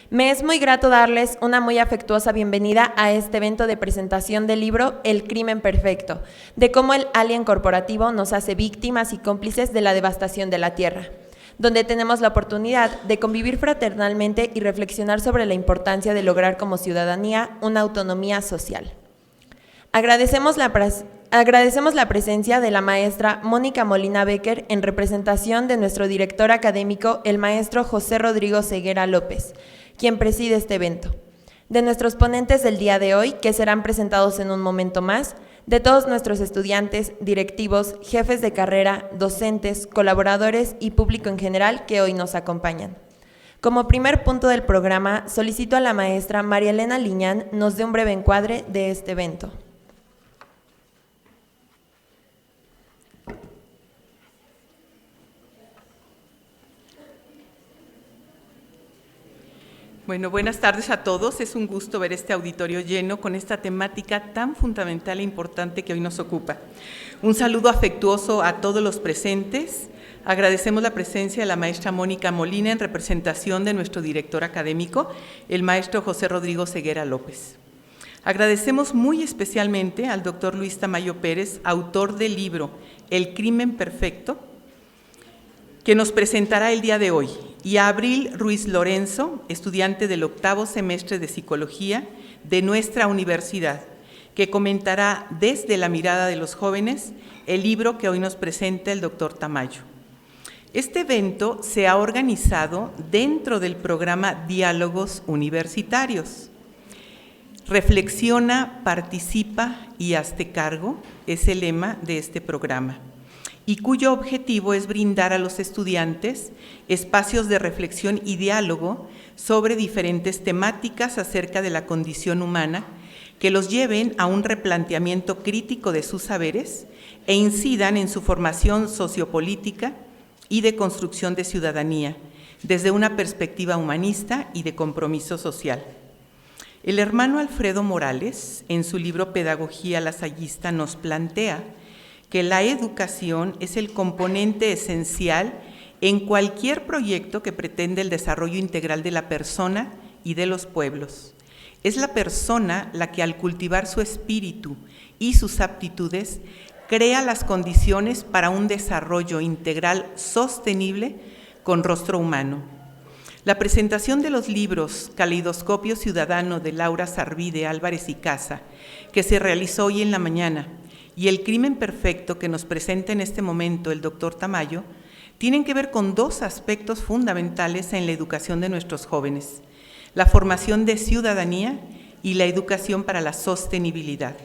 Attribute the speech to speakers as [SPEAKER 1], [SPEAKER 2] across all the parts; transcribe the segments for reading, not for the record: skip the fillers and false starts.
[SPEAKER 1] Me es muy grato darles una muy afectuosa bienvenida a este evento de presentación del libro El crimen perfecto, de cómo el alien corporativo nos hace víctimas y cómplices de la devastación de la Tierra, donde tenemos la oportunidad de convivir fraternalmente y reflexionar sobre la importancia de lograr como ciudadanía una autonomía social. Agradecemos la presencia de la maestra Mónica Molina Becker en representación de nuestro director académico, el maestro José Rodrigo Ceguera López, quien preside este evento, de nuestros ponentes del día de hoy, que serán presentados en un momento más, de todos nuestros estudiantes, directivos, jefes de carrera, docentes, colaboradores y público en general que hoy nos acompañan. Como primer punto del programa, solicito a la maestra María Elena Liñán nos dé un breve encuadre de este evento.
[SPEAKER 2] Bueno, buenas tardes a todos. Es un gusto ver este auditorio lleno con esta temática tan fundamental e importante que hoy nos ocupa. Un saludo afectuoso a todos los presentes. Agradecemos la presencia de la maestra Mónica Molina en representación de nuestro director académico, el maestro José Rodrigo Ceguera López. Agradecemos muy especialmente al doctor Luis Tamayo Pérez, autor del libro El crimen perfecto, que nos presentará el día de hoy, y a Abril Ruiz Lorenzo, estudiante del 8º semestre de Psicología de nuestra universidad, que comentará desde la mirada de los jóvenes el libro que hoy nos presenta el doctor Tamayo. Este evento se ha organizado dentro del programa Diálogos Universitarios. Reflexiona, participa y hazte cargo es el lema de este programa, y cuyo objetivo es brindar a los estudiantes espacios de reflexión y diálogo sobre diferentes temáticas acerca de la condición humana que los lleven a un replanteamiento crítico de sus saberes e incidan en su formación sociopolítica y de construcción de ciudadanía desde una perspectiva humanista y de compromiso social. El hermano Alfredo Morales, en su libro Pedagogía lasallista, nos plantea que la educación es el componente esencial en cualquier proyecto que pretende el desarrollo integral de la persona y de los pueblos. Es la persona la que, al cultivar su espíritu y sus aptitudes, crea las condiciones para un desarrollo integral sostenible con rostro humano. La presentación de los libros Caleidoscopio Ciudadano de Laura Sarvide Álvarez y Casa, que se realizó hoy en la mañana, y El crimen perfecto que nos presenta en este momento el doctor Tamayo, tienen que ver con dos aspectos fundamentales en la educación de nuestros jóvenes: la formación de ciudadanía y la educación para la sostenibilidad.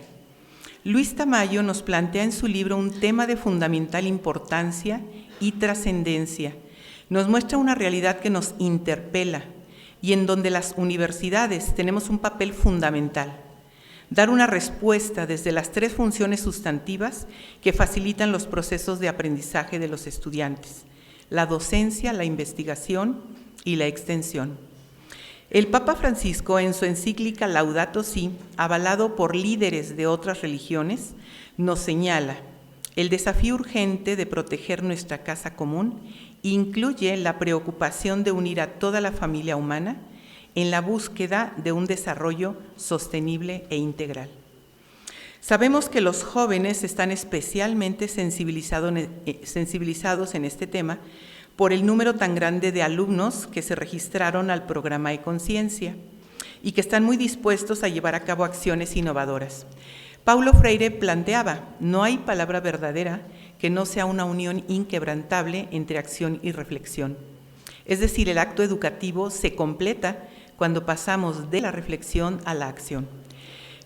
[SPEAKER 2] Luis Tamayo nos plantea en su libro un tema de fundamental importancia y trascendencia. Nos muestra una realidad que nos interpela y en donde las universidades tenemos un papel fundamental: dar una respuesta desde las tres funciones sustantivas que facilitan los procesos de aprendizaje de los estudiantes: la docencia, la investigación y la extensión. El Papa Francisco, en su encíclica Laudato Si, avalado por líderes de otras religiones, nos señala: el desafío urgente de proteger nuestra casa común incluye la preocupación de unir a toda la familia humana en la búsqueda de un desarrollo sostenible e integral. Sabemos que los jóvenes están especialmente sensibilizados en este tema por el número tan grande de alumnos que se registraron al programa eConsciencia y que están muy dispuestos a llevar a cabo acciones innovadoras. Paulo Freire planteaba: no hay palabra verdadera que no sea una unión inquebrantable entre acción y reflexión. Es decir, el acto educativo se completa cuando pasamos de la reflexión a la acción.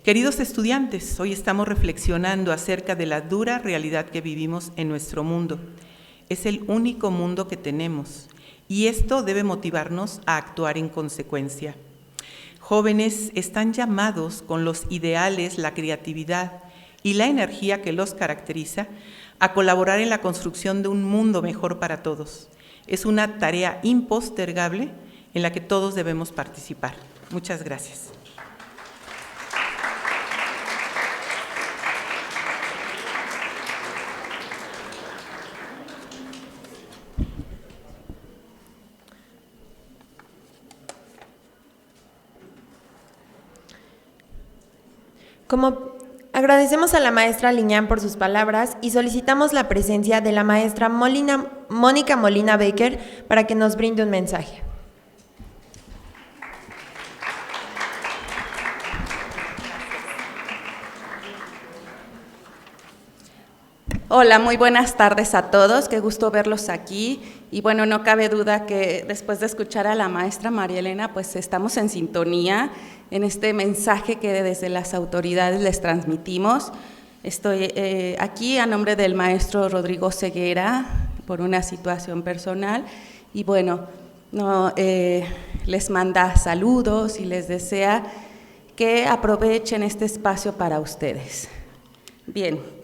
[SPEAKER 2] Queridos estudiantes, hoy estamos reflexionando acerca de la dura realidad que vivimos en nuestro mundo. Es el único mundo que tenemos y esto debe motivarnos a actuar en consecuencia. Jóvenes están llamados, con los ideales, la creatividad y la energía que los caracteriza, a colaborar en la construcción de un mundo mejor para todos. Es una tarea impostergable en la que todos debemos participar. Muchas gracias.
[SPEAKER 1] Agradecemos a la maestra Liñán por sus palabras y solicitamos la presencia de la maestra Mónica Molina Baker para que nos brinde un mensaje.
[SPEAKER 3] Hola, muy buenas tardes a todos, qué gusto verlos aquí. Y bueno, no cabe duda que después de escuchar a la maestra María Elena, pues estamos en sintonía en este mensaje que desde las autoridades les transmitimos. Estoy aquí a nombre del maestro Rodrigo Ceguera por una situación personal y bueno, les manda saludos y les desea que aprovechen este espacio para ustedes. Bien.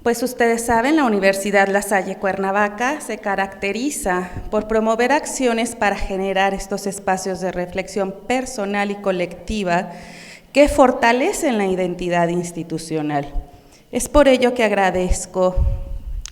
[SPEAKER 3] Pues ustedes saben, la Universidad La Salle Cuernavaca se caracteriza por promover acciones para generar estos espacios de reflexión personal y colectiva que fortalecen la identidad institucional. Es por ello que agradezco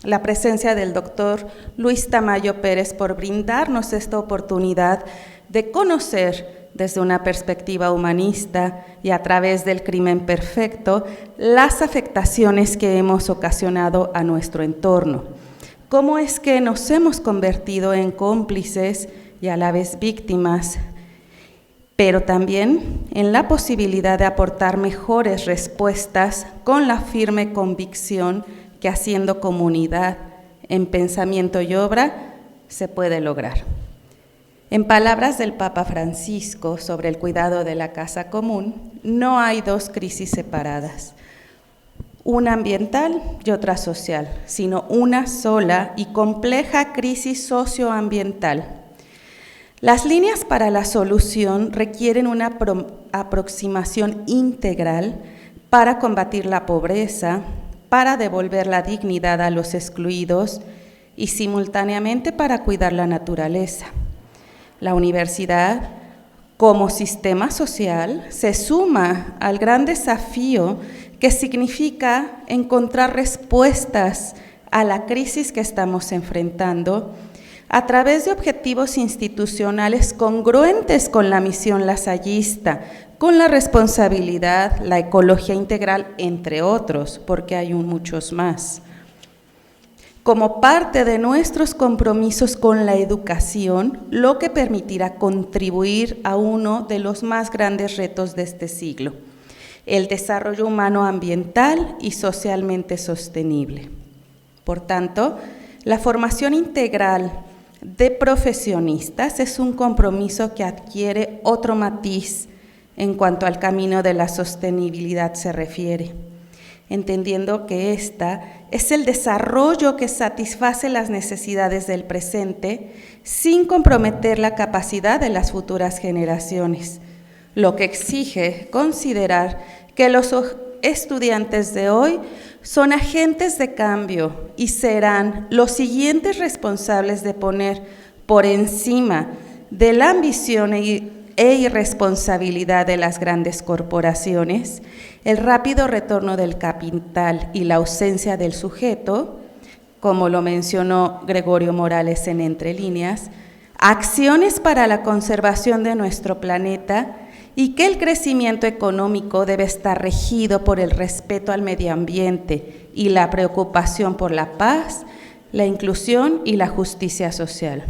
[SPEAKER 3] la presencia del doctor Luis Tamayo Pérez por brindarnos esta oportunidad de conocer desde una perspectiva humanista y a través del crimen perfecto, las afectaciones que hemos ocasionado a nuestro entorno. ¿Cómo es que nos hemos convertido en cómplices y a la vez víctimas, pero también en la posibilidad de aportar mejores respuestas con la firme convicción que haciendo comunidad en pensamiento y obra se puede lograr? En palabras del Papa Francisco sobre el cuidado de la casa común, no hay dos crisis separadas, una ambiental y otra social, sino una sola y compleja crisis socioambiental. Las líneas para la solución requieren una aproximación integral para combatir la pobreza, para devolver la dignidad a los excluidos y simultáneamente para cuidar la naturaleza. La universidad, como sistema social, se suma al gran desafío que significa encontrar respuestas a la crisis que estamos enfrentando a través de objetivos institucionales congruentes con la misión lasallista, con la responsabilidad, la ecología integral, entre otros, porque hay muchos más. Como parte de nuestros compromisos con la educación, lo que permitirá contribuir a uno de los más grandes retos de este siglo, el desarrollo humano ambiental y socialmente sostenible. Por tanto, la formación integral de profesionistas es un compromiso que adquiere otro matiz en cuanto al camino de la sostenibilidad se refiere, entendiendo que esta es el desarrollo que satisface las necesidades del presente sin comprometer la capacidad de las futuras generaciones, lo que exige considerar que los estudiantes de hoy son agentes de cambio y serán los siguientes responsables de poner por encima de la ambición e irresponsabilidad de las grandes corporaciones, el rápido retorno del capital y la ausencia del sujeto, como lo mencionó Gregorio Morales en Entre Líneas, acciones para la conservación de nuestro planeta y que el crecimiento económico debe estar regido por el respeto al medio ambiente y la preocupación por la paz, la inclusión y la justicia social.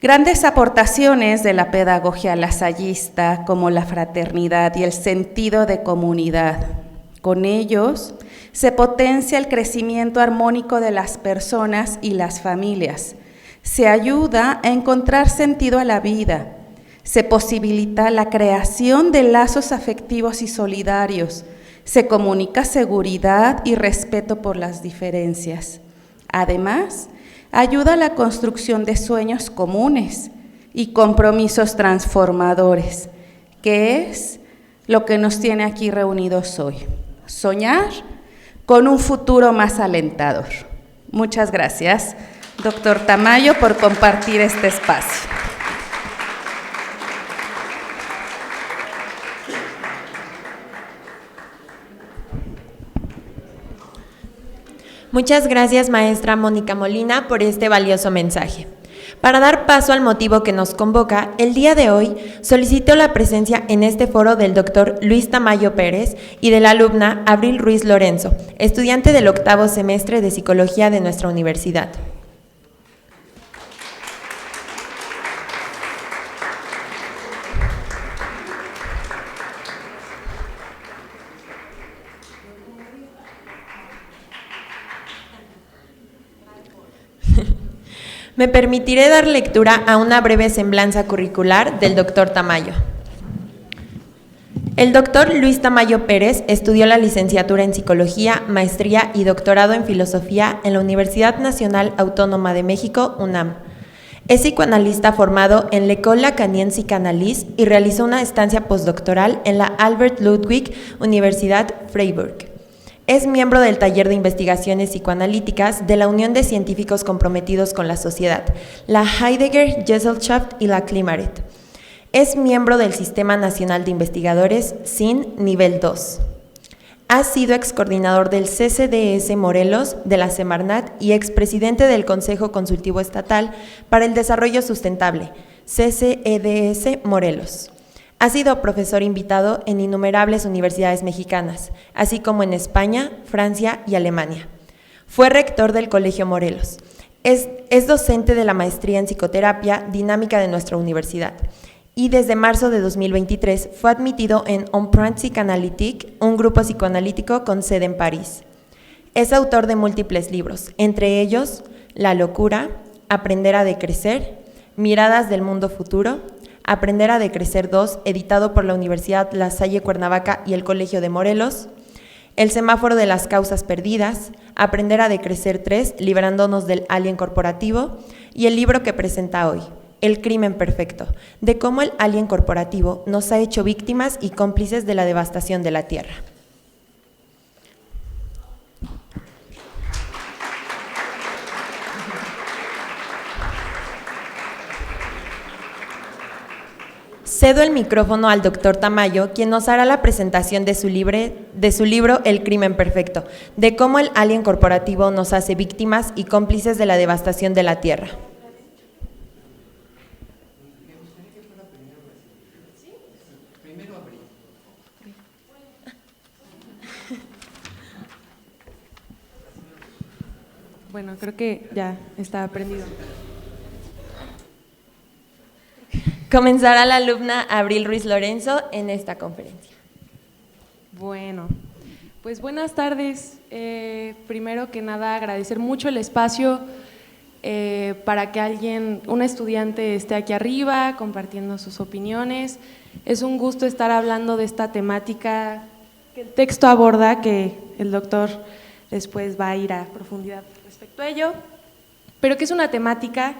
[SPEAKER 3] Grandes aportaciones de la pedagogía lasallista, como la fraternidad y el sentido de comunidad. Con ellos se potencia el crecimiento armónico de las personas y las familias. Se ayuda a encontrar sentido a la vida. Se posibilita la creación de lazos afectivos y solidarios. Se comunica seguridad y respeto por las diferencias. Además, ayuda a la construcción de sueños comunes y compromisos transformadores, que es lo que nos tiene aquí reunidos hoy. Soñar con un futuro más alentador. Muchas gracias, doctor Tamayo, por compartir este espacio.
[SPEAKER 1] Muchas gracias, maestra Mónica Molina, por este valioso mensaje. Para dar paso al motivo que nos convoca, el día de hoy solicito la presencia en este foro del doctor Luis Tamayo Pérez y de la alumna Abril Ruiz Lorenzo, estudiante del 8º semestre de Psicología de nuestra universidad. Me permitiré dar lectura a una breve semblanza curricular del doctor Tamayo. El doctor Luis Tamayo Pérez estudió la licenciatura en Psicología, maestría y doctorado en Filosofía en la Universidad Nacional Autónoma de México, UNAM. Es psicoanalista formado en l'École Lacanienne Psychanalyse y realizó una estancia postdoctoral en la Albert Ludwig Universidad Freiburg. Es miembro del Taller de Investigaciones Psicoanalíticas de la Unión de Científicos Comprometidos con la Sociedad, la Heidegger Gesellschaft y la Klimaret. Es miembro del Sistema Nacional de Investigadores, SIN, nivel 2. Ha sido excoordinador del CCDS Morelos, de la Semarnat y expresidente del Consejo Consultivo Estatal para el Desarrollo Sustentable, CCEDS Morelos. Ha sido profesor invitado en innumerables universidades mexicanas, así como en España, Francia y Alemania. Fue rector del Colegio Morelos. Es docente de la maestría en psicoterapia dinámica de nuestra universidad. Y desde marzo de 2023 fue admitido en Emprunt Psychanalytique, un grupo psicoanalítico con sede en París. Es autor de múltiples libros, entre ellos La locura, Aprender a decrecer, Miradas del mundo futuro, Aprender a decrecer 2, editado por la Universidad La Salle Cuernavaca y el Colegio de Morelos, El semáforo de las causas perdidas, Aprender a decrecer 3, Librándonos del alien corporativo, y el libro que presenta hoy, El crimen perfecto, de cómo el alien corporativo nos ha hecho víctimas y cómplices de la devastación de la Tierra. Cedo el micrófono al doctor Tamayo, quien nos hará la presentación de su libro El crimen perfecto, de cómo el alien corporativo nos hace víctimas y cómplices de la devastación de la Tierra.
[SPEAKER 4] Bueno, creo que ya está aprendido.
[SPEAKER 1] Comenzará la alumna Abril Ruiz Lorenzo en esta conferencia.
[SPEAKER 4] Bueno, pues buenas tardes. Primero que nada, agradecer mucho el espacio para que un estudiante esté aquí arriba compartiendo sus opiniones. Es un gusto estar hablando de esta temática que el texto aborda, que el doctor después va a ir a profundidad respecto a ello, pero que es una temática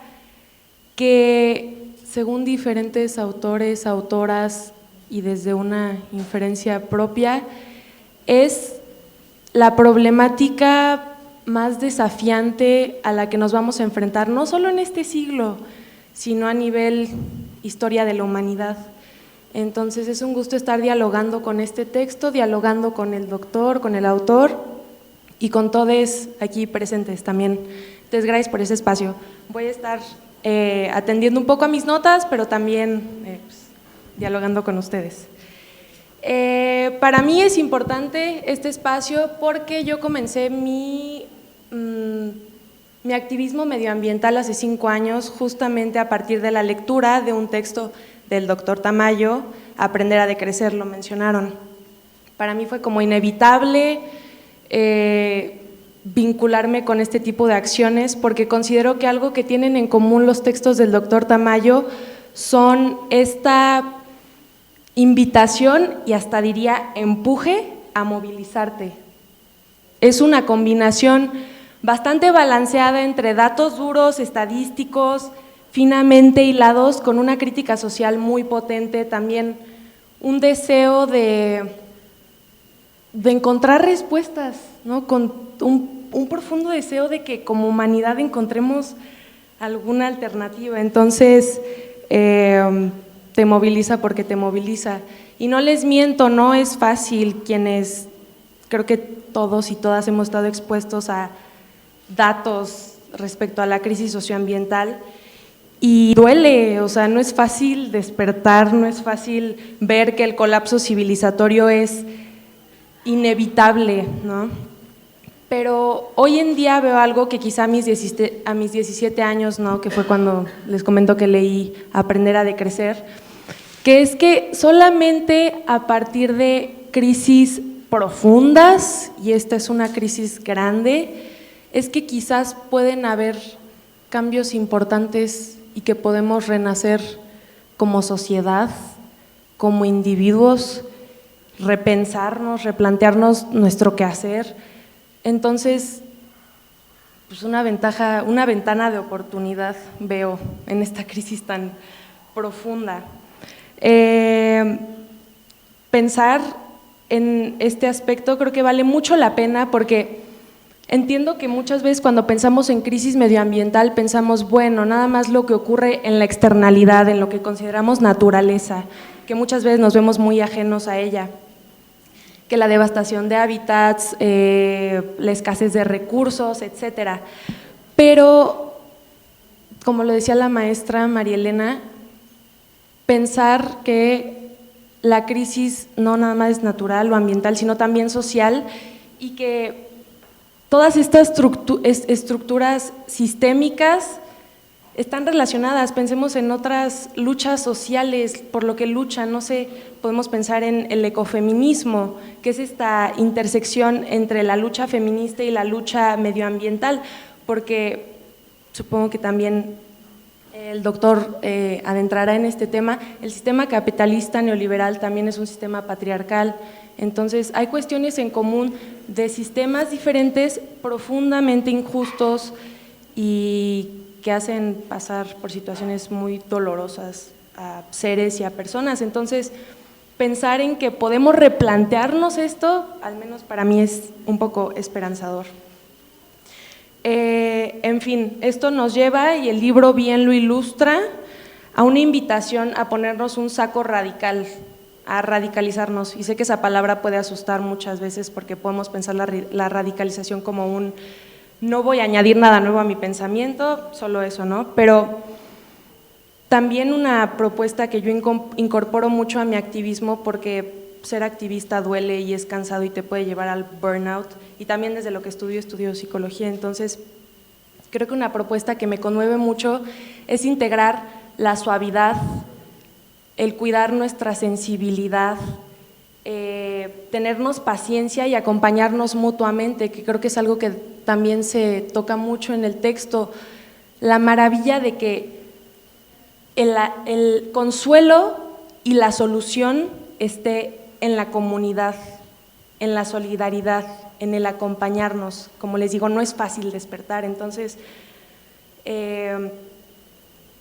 [SPEAKER 4] que, según diferentes autores, autoras y desde una inferencia propia, es la problemática más desafiante a la que nos vamos a enfrentar, no solo en este siglo, sino a nivel historia de la humanidad. Entonces es un gusto estar dialogando con este texto, dialogando con el doctor, con el autor y con todos aquí presentes también. Entonces, gracias por ese espacio. Voy a estar atendiendo un poco a mis notas, pero también pues, dialogando con ustedes. Para mí es importante este espacio porque yo comencé mi activismo medioambiental hace 5 años, justamente a partir de la lectura de un texto del doctor Tamayo, Aprender a decrecer, lo mencionaron. Para mí fue como inevitable vincularme con este tipo de acciones porque considero que algo que tienen en común los textos del doctor Tamayo son esta invitación y hasta diría empuje a movilizarte. Es una combinación bastante balanceada entre datos duros, estadísticos, finamente hilados, con una crítica social muy potente, también un deseo de encontrar respuestas, ¿no? Con un profundo deseo de que como humanidad encontremos alguna alternativa. Entonces, te moviliza porque te moviliza. Y no les miento, no es fácil, creo que todos y todas hemos estado expuestos a datos respecto a la crisis socioambiental Y duele, o sea, no es fácil despertar, no es fácil ver que el colapso civilizatorio es inevitable, ¿no? Pero hoy en día veo algo que quizá a mis 17 años, ¿no?, que fue cuando les comento que leí Aprender a decrecer, que es que solamente a partir de crisis profundas, y esta es una crisis grande, es que quizás pueden haber cambios importantes y que podemos renacer como sociedad, como individuos, repensarnos, replantearnos nuestro quehacer. Entonces, pues una ventana de oportunidad veo en esta crisis tan profunda. Pensar en este aspecto creo que vale mucho la pena porque entiendo que muchas veces cuando pensamos en crisis medioambiental pensamos, bueno, nada más lo que ocurre en la externalidad, en lo que consideramos naturaleza, que muchas veces nos vemos muy ajenos a ella, que la devastación de hábitats, la escasez de recursos, etcétera. Pero, como lo decía la maestra María Elena, pensar que la crisis no nada más es natural o ambiental, sino también social, y que todas estas estructuras sistémicas están relacionadas. Pensemos en otras luchas sociales por lo que luchan, no sé, podemos pensar en el ecofeminismo, que es esta intersección entre la lucha feminista y la lucha medioambiental, porque supongo que también el doctor adentrará en este tema. El sistema capitalista neoliberal también es un sistema patriarcal, entonces hay cuestiones en común de sistemas diferentes, profundamente injustos y que hacen pasar por situaciones muy dolorosas a seres y a personas. Entonces, pensar en que podemos replantearnos esto, al menos para mí es un poco esperanzador. En fin, esto nos lleva, y el libro bien lo ilustra, a una invitación a ponernos un saco radical, a radicalizarnos. Y sé que esa palabra puede asustar muchas veces porque podemos pensar la radicalización como un no voy a añadir nada nuevo a mi pensamiento, solo eso, ¿no? Pero también una propuesta que yo incorporo mucho a mi activismo, porque ser activista duele y es cansado y te puede llevar al burnout, y también desde lo que estudio psicología. Entonces creo que una propuesta que me conmueve mucho es integrar la suavidad, el cuidar nuestra sensibilidad, tenernos paciencia y acompañarnos mutuamente, que creo que es algo que también se toca mucho en el texto, la maravilla de que el consuelo y la solución esté en la comunidad, en la solidaridad, en el acompañarnos. Como les digo, no es fácil despertar, entonces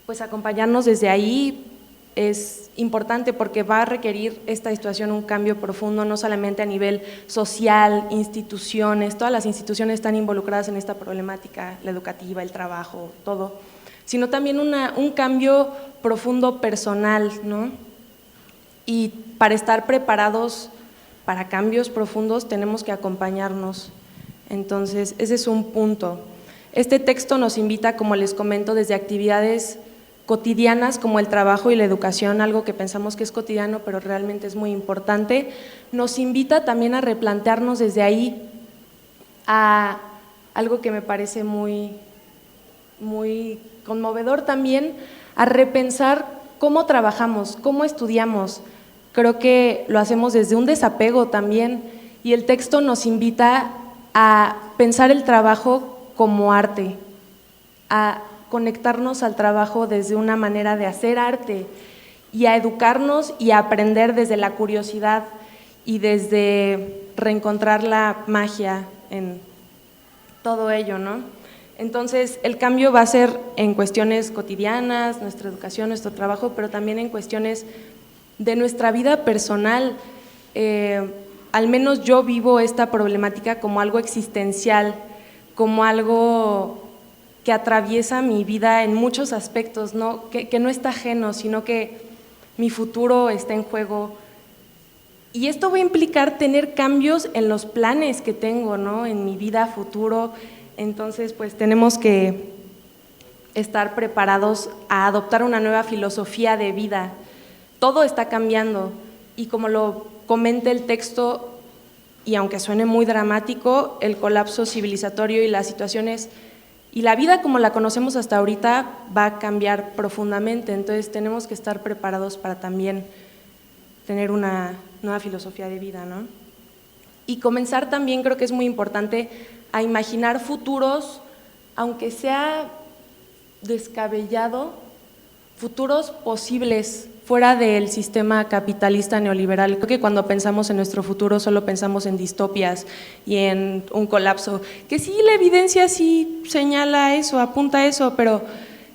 [SPEAKER 4] pues acompañarnos desde ahí es importante porque va a requerir esta situación un cambio profundo, no solamente a nivel social, instituciones, todas las instituciones están involucradas en esta problemática, la educativa, el trabajo, todo, sino también un cambio profundo personal, ¿no? Y para estar preparados para cambios profundos tenemos que acompañarnos. Entonces, ese es un punto. Este texto nos invita, como les comento, desde actividades cotidianas como el trabajo y la educación, algo que pensamos que es cotidiano pero realmente es muy importante, nos invita también a replantearnos desde ahí a algo que me parece muy conmovedor también, a repensar cómo trabajamos, cómo estudiamos. Creo que lo hacemos desde un desapego también, y el texto nos invita a pensar el trabajo como arte, a conectarnos al trabajo desde una manera de hacer arte y a educarnos y a aprender desde la curiosidad y desde reencontrar la magia en todo ello, ¿no? Entonces, el cambio va a ser en cuestiones cotidianas, nuestra educación, nuestro trabajo, pero también en cuestiones de nuestra vida personal. Al menos yo vivo esta problemática como algo existencial, como algo que atraviesa mi vida en muchos aspectos, ¿no? Que no está ajeno, sino que mi futuro está en juego. Y esto va a implicar tener cambios en los planes que tengo, ¿no? En mi vida futuro. Entonces, pues tenemos que estar preparados a adoptar una nueva filosofía de vida. Todo está cambiando y como lo comenta el texto, y aunque suene muy dramático, el colapso civilizatorio y las situaciones y la vida como la conocemos hasta ahorita va a cambiar profundamente, entonces tenemos que estar preparados para también tener una nueva filosofía de vida, ¿no? Y comenzar también, creo que es muy importante, a imaginar futuros, aunque sea descabellado, futuros posibles fuera del sistema capitalista neoliberal. Creo que cuando pensamos en nuestro futuro solo pensamos en distopias y en un colapso, que sí, la evidencia sí señala eso, apunta a eso, pero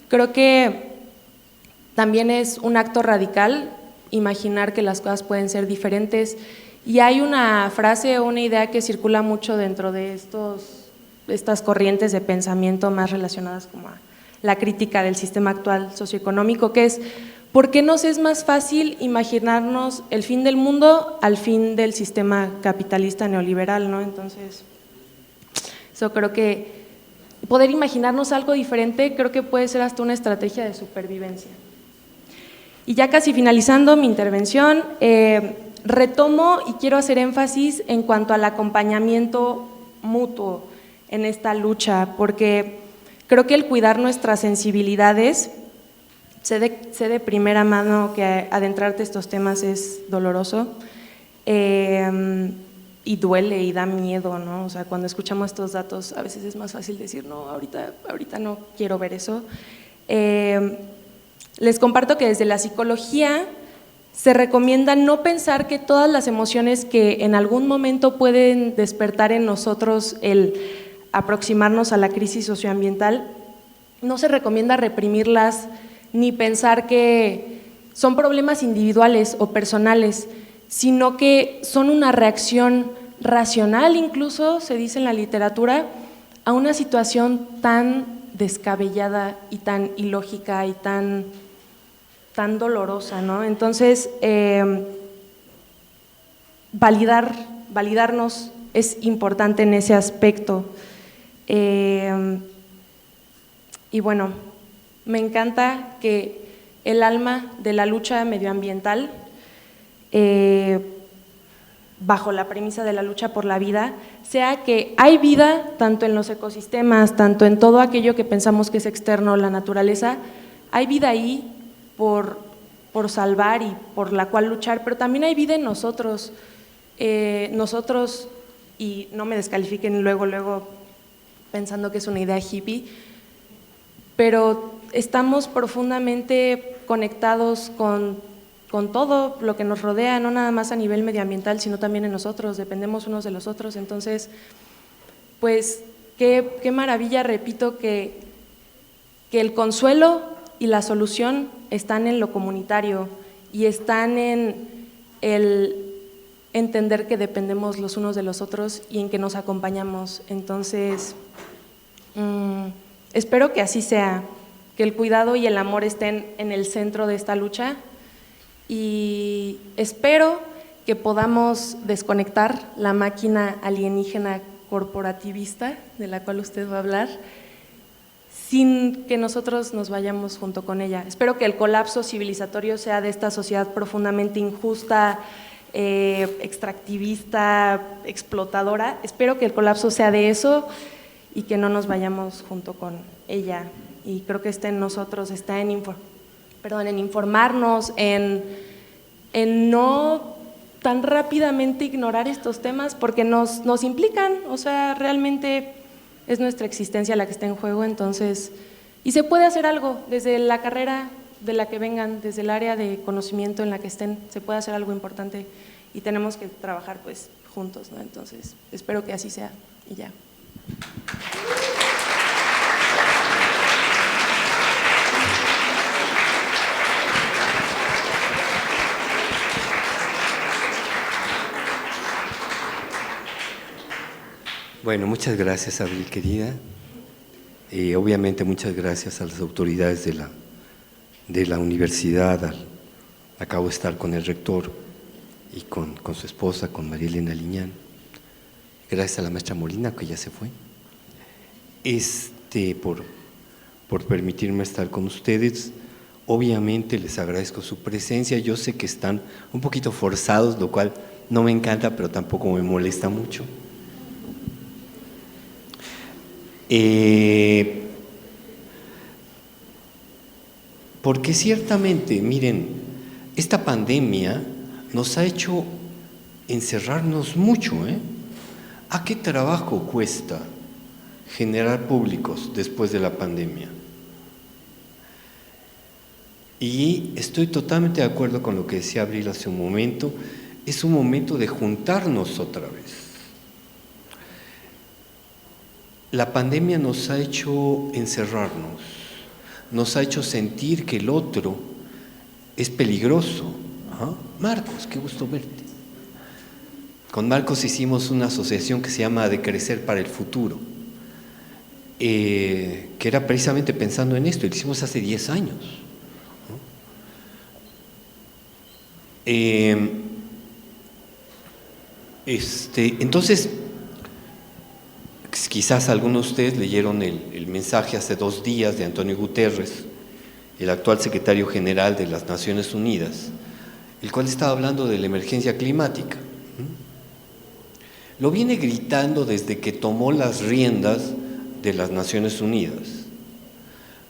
[SPEAKER 4] creo que también es un acto radical imaginar que las cosas pueden ser diferentes. Y hay una frase o una idea que circula mucho dentro de estas corrientes de pensamiento más relacionadas como a la crítica del sistema actual socioeconómico, que es: ¿por qué nos es más fácil imaginarnos el fin del mundo al fin del sistema capitalista neoliberal, ¿no? Entonces, eso creo que poder imaginarnos algo diferente creo que puede ser hasta una estrategia de supervivencia. Y ya casi finalizando mi intervención, retomo y quiero hacer énfasis en cuanto al acompañamiento mutuo en esta lucha, porque creo que el cuidar nuestras sensibilidades, sé de primera mano que adentrarte estos temas es doloroso y duele y da miedo, ¿no? O sea, cuando escuchamos estos datos a veces es más fácil decir, no, ahorita no quiero ver eso. Les comparto que desde la psicología se recomienda no pensar que todas las emociones que en algún momento pueden despertar en nosotros el aproximarnos a la crisis socioambiental, no se recomienda reprimirlas ni pensar que son problemas individuales o personales, sino que son una reacción racional, incluso se dice en la literatura, a una situación tan descabellada y tan ilógica y tan dolorosa, ¿no? Entonces, validarnos es importante en ese aspecto. Y bueno, me encanta que el alma de la lucha medioambiental, bajo la premisa de la lucha por la vida, sea que hay vida tanto en los ecosistemas, tanto en todo aquello que pensamos que es externo, la naturaleza, hay vida ahí por salvar y por la cual luchar, pero también hay vida en nosotros, y no me descalifiquen luego pensando que es una idea hippie, pero estamos profundamente conectados con todo lo que nos rodea, no nada más a nivel medioambiental, sino también en nosotros, dependemos unos de los otros. Entonces, pues qué maravilla, repito, que el consuelo y la solución están en lo comunitario y están en el entender que dependemos los unos de los otros y en que nos acompañamos. Entonces, espero que así sea, que el cuidado y el amor estén en el centro de esta lucha, y espero que podamos desconectar la máquina alienígena corporativista de la cual usted va a hablar, sin que nosotros nos vayamos junto con ella. Espero que el colapso civilizatorio sea de esta sociedad profundamente injusta, extractivista, explotadora. Espero que el colapso sea de eso y que no nos vayamos junto con ella. Y creo que está en nosotros, está en informarnos, en no tan rápidamente ignorar estos temas porque nos implican, o sea, realmente es nuestra existencia la que está en juego. Entonces, y se puede hacer algo desde la carrera de la que vengan, desde el área de conocimiento en la que estén, se puede hacer algo importante y tenemos que trabajar pues juntos, ¿no? Entonces, espero que así sea y ya.
[SPEAKER 5] Bueno, muchas gracias, Abril, querida. Obviamente muchas gracias a las autoridades de la universidad. Acabo de estar con el rector y con su esposa, con María Elena Liñán. Gracias a la maestra Molina, que ya se fue, por permitirme estar con ustedes. Obviamente les agradezco su presencia. Yo sé que están un poquito forzados, lo cual no me encanta, pero tampoco me molesta mucho. Porque ciertamente, miren, esta pandemia nos ha hecho encerrarnos mucho, ¿eh? ¿A qué trabajo cuesta generar públicos después de la pandemia? Y estoy totalmente de acuerdo con lo que decía Abril hace un momento. Es un momento de juntarnos otra vez. La pandemia nos ha hecho encerrarnos, nos ha hecho sentir que el otro es peligroso. ¿Ah? Marcos, qué gusto verte. Con Marcos hicimos una asociación que se llama De Crecer para el Futuro, que era precisamente pensando en esto, y lo hicimos hace 10 años. Entonces, quizás algunos de ustedes leyeron el mensaje hace 2 días de Antonio Guterres, el actual secretario general de las Naciones Unidas, el cual estaba hablando de la emergencia climática. Lo viene gritando desde que tomó las riendas de las Naciones Unidas.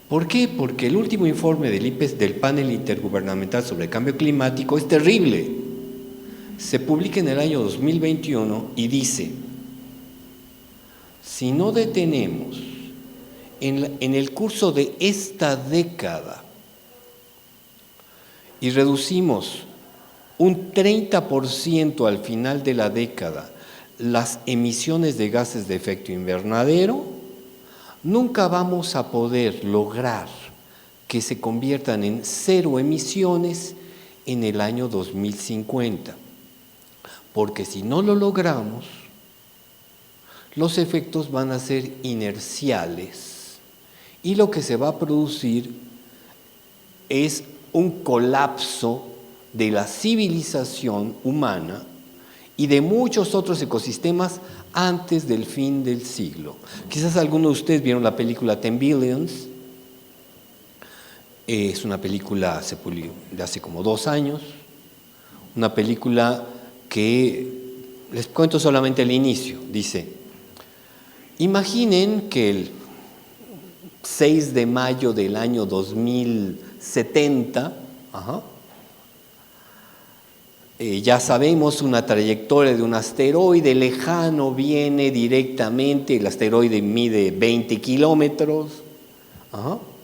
[SPEAKER 5] ¿Por qué? Porque el último informe del IPES, del Panel Intergubernamental sobre el Cambio Climático, es terrible. Se publica en el año 2021 y dice: si no detenemos en el curso de esta década y reducimos un 30% al final de la década las emisiones de gases de efecto invernadero, nunca vamos a poder lograr que se conviertan en 0 emisiones en el año 2050. Porque si no lo logramos, los efectos van a ser inerciales y lo que se va a producir es un colapso de la civilización humana y de muchos otros ecosistemas antes del fin del siglo. Quizás algunos de ustedes vieron la película 10 Billions. Es una película de hace como 2 años, una película que, les cuento solamente el inicio, dice: imaginen que el 6 de mayo del año 2070, ya sabemos, una trayectoria de un asteroide lejano viene directamente, el asteroide mide 20 kilómetros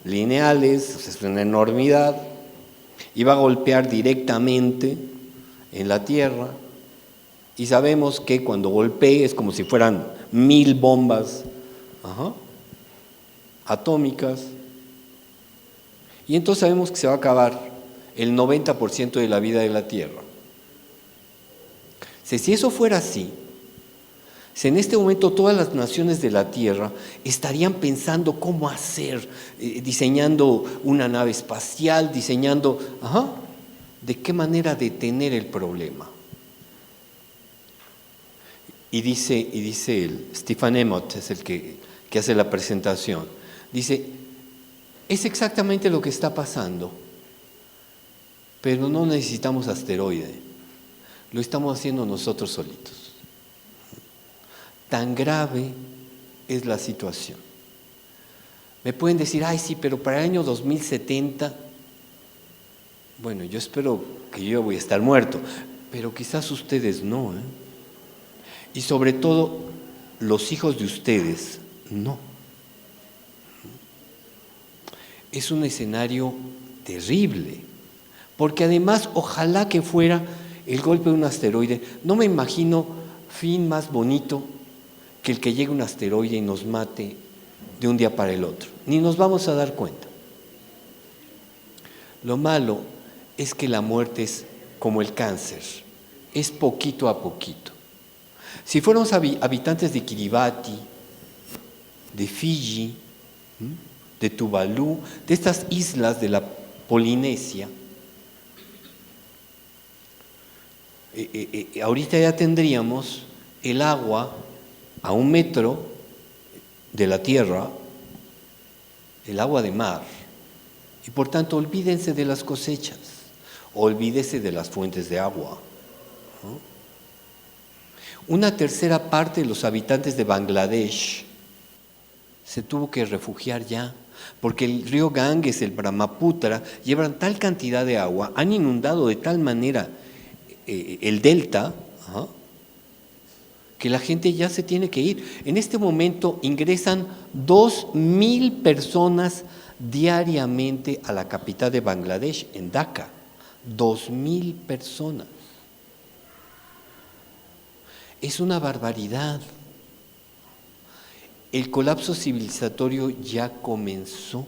[SPEAKER 5] lineales, es una enormidad, y va a golpear directamente en la Tierra, y sabemos que cuando golpee es como si fueran 1000 bombas atómicas, y entonces sabemos que se va a acabar el 90% de la vida de la Tierra. Si eso fuera así, si en este momento todas las naciones de la Tierra estarían pensando cómo hacer, diseñando una nave espacial, diseñando, de qué manera detener el problema. Y dice el Stephen Emmott, es el que hace la presentación, dice: es exactamente lo que está pasando, pero no necesitamos asteroide, lo estamos haciendo nosotros solitos. Tan grave es la situación. Me pueden decir: ay, sí, pero para el año 2070, bueno, yo espero que yo voy a estar muerto, pero quizás ustedes no, y sobre todo los hijos de ustedes no. Es un escenario terrible, porque además ojalá que fuera el golpe de un asteroide. No me imagino fin más bonito que el que llegue un asteroide y nos mate de un día para el otro, ni nos vamos a dar cuenta. Lo malo es que la muerte es como el cáncer, es poquito a poquito. Si fuéramos habitantes de Kiribati, de Fiji, de Tuvalu, de estas islas de la Polinesia, ahorita ya tendríamos el agua a 1 metro de la tierra el agua de mar. Y por tanto, olvídense de las cosechas, olvídese de las fuentes de agua, ¿no? Una tercera parte de los habitantes de Bangladesh se tuvo que refugiar ya, porque el río Ganges, el Brahmaputra, llevan tal cantidad de agua, han inundado de tal manera el delta, que la gente ya se tiene que ir. En este momento ingresan 2,000 personas diariamente a la capital de Bangladesh, en Dhaka. 2,000 personas. Es una barbaridad. El colapso civilizatorio ya comenzó.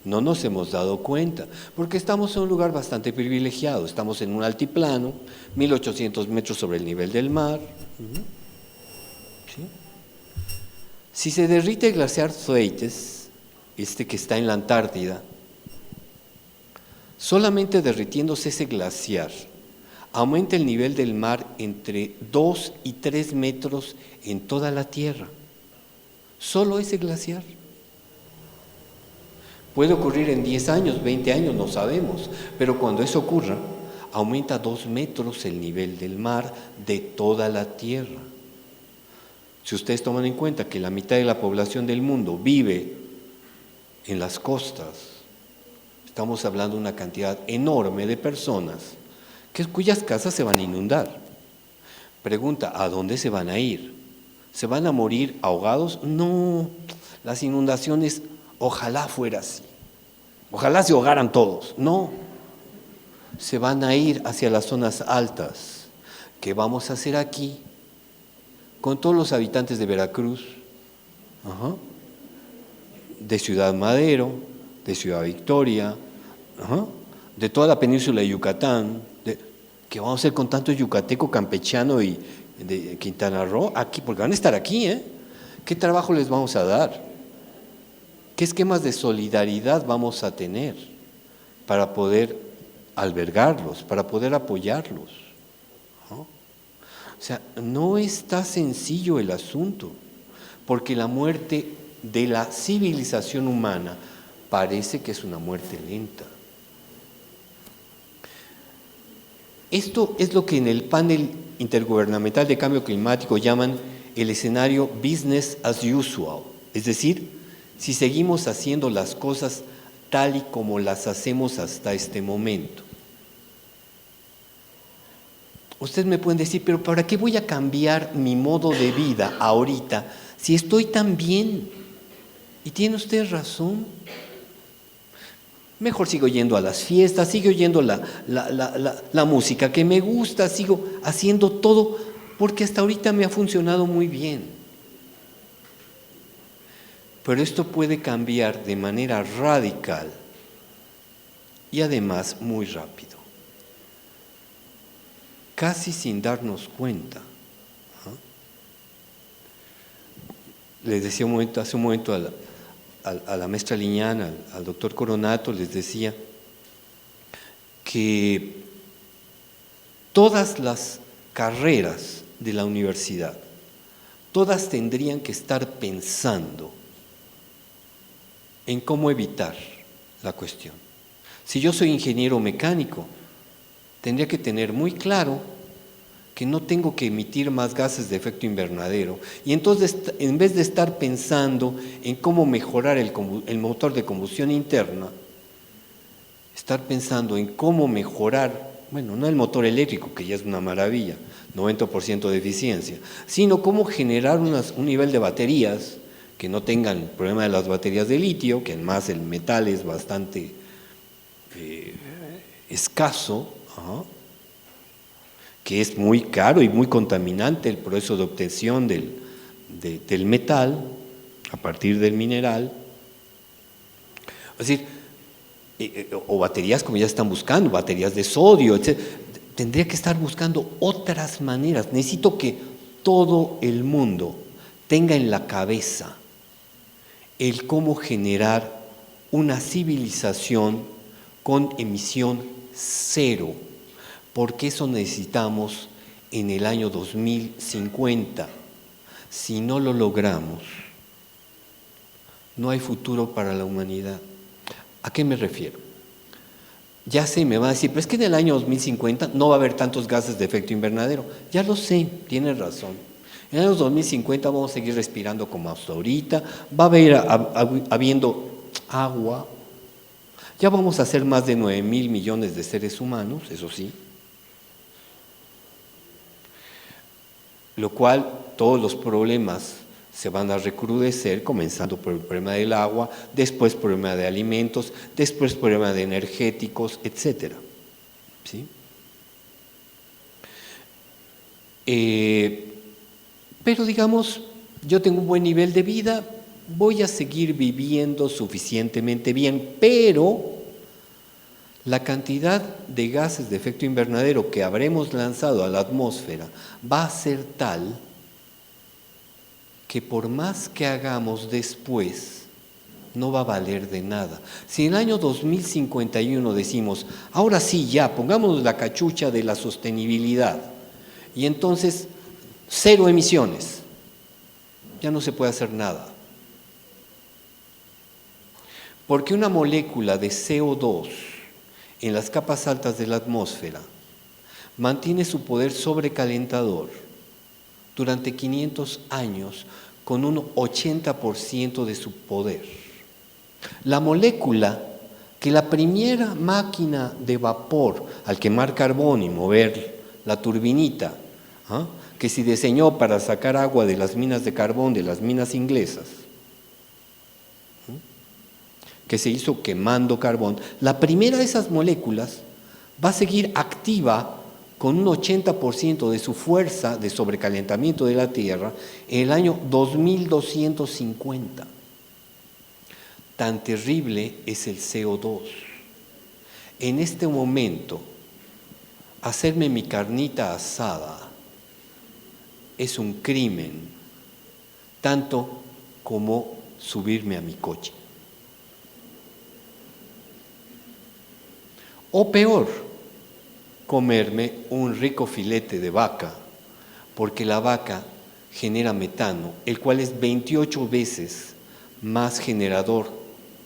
[SPEAKER 5] No nos hemos dado cuenta, porque estamos en un lugar bastante privilegiado. Estamos en un altiplano, 1.800 metros sobre el nivel del mar. ¿Sí? Si se derrite el glaciar Thwaites, este que está en la Antártida, solamente derritiéndose ese glaciar, aumenta el nivel del mar entre 2 y 3 metros en toda la Tierra. Solo ese glaciar. Puede ocurrir en 10 años, 20 años, no sabemos, pero cuando eso ocurra, aumenta 2 metros el nivel del mar de toda la Tierra. Si ustedes toman en cuenta que la mitad de la población del mundo vive en las costas, estamos hablando de una cantidad enorme de personas cuyas casas se van a inundar. Pregunta, ¿a dónde se van a ir? ¿Se van a morir ahogados? No, las inundaciones, ojalá fuera así. Ojalá se ahogaran todos. No, se van a ir hacia las zonas altas. ¿Qué vamos a hacer aquí? Con todos los habitantes de Veracruz, de Ciudad Madero, de Ciudad Victoria, de toda la península de Yucatán. ¿Qué vamos a hacer con tanto yucateco, campechano y de Quintana Roo? Aquí, porque van a estar aquí, ¿eh? ¿Qué trabajo les vamos a dar? ¿Qué esquemas de solidaridad vamos a tener para poder albergarlos, para poder apoyarlos? ¿No? O sea, no está sencillo el asunto, porque la muerte de la civilización humana parece que es una muerte lenta. Esto es lo que en el panel intergubernamental de cambio climático llaman el escenario business as usual, es decir, si seguimos haciendo las cosas tal y como las hacemos hasta este momento. Ustedes me pueden decir, pero ¿para qué voy a cambiar mi modo de vida ahorita si estoy tan bien? Y tiene usted razón. Mejor sigo yendo a las fiestas, sigo oyendo la música que me gusta, sigo haciendo todo, porque hasta ahorita me ha funcionado muy bien. Pero esto puede cambiar de manera radical y además muy rápido, casi sin darnos cuenta. Les decía hace un momento a la maestra Liñán, al doctor Coronato, les decía que todas las carreras de la universidad, todas tendrían que estar pensando en cómo evitar la cuestión. Si yo soy ingeniero mecánico, tendría que tener muy claro que no tengo que emitir más gases de efecto invernadero, y entonces en vez de estar pensando en cómo mejorar el motor de combustión interna, estar pensando en cómo mejorar, bueno, no el motor eléctrico, que ya es una maravilla, 90% de eficiencia, sino cómo generar un nivel de baterías que no tengan el problema de las baterías de litio, que además el metal es bastante escaso, que es muy caro y muy contaminante el proceso de obtención del metal a partir del mineral. Es decir, o baterías como ya están buscando, baterías de sodio, etc. Tendría que estar buscando otras maneras. Necesito que todo el mundo tenga en la cabeza el cómo generar una civilización con emisión cero, porque eso necesitamos en el año 2050. Si no lo logramos, no hay futuro para la humanidad. ¿A qué me refiero? Ya sé, me van a decir, pero es que en el año 2050 no va a haber tantos gases de efecto invernadero. Ya lo sé, tienes razón. En el año 2050 vamos a seguir respirando como hasta ahorita, va a haber habiendo agua, ya vamos a ser más de 9,000 millones de seres humanos, eso sí. Lo cual todos los problemas se van a recrudecer, comenzando por el problema del agua, después problema de alimentos, después problema de energéticos, etc. ¿Sí? Pero digamos, yo tengo un buen nivel de vida, voy a seguir viviendo suficientemente bien, pero la cantidad de gases de efecto invernadero que habremos lanzado a la atmósfera va a ser tal que por más que hagamos después, no va a valer de nada. Si en el año 2051 decimos, ahora sí ya, pongámonos la cachucha de la sostenibilidad, y entonces 0 emisiones, ya no se puede hacer nada. Porque una molécula de CO2 en las capas altas de la atmósfera mantiene su poder sobrecalentador durante 500 años con un 80% de su poder. La molécula que la primera máquina de vapor al quemar carbón y mover la turbinita, que se diseñó para sacar agua de las minas de carbón, de las minas inglesas, que se hizo quemando carbón, la primera de esas moléculas va a seguir activa con un 80% de su fuerza de sobrecalentamiento de la Tierra en el año 2250. Tan terrible es el CO2. En este momento, hacerme mi carnita asada es un crimen, tanto como subirme a mi coche. O peor, comerme un rico filete de vaca, porque la vaca genera metano, el cual es 28 veces más generador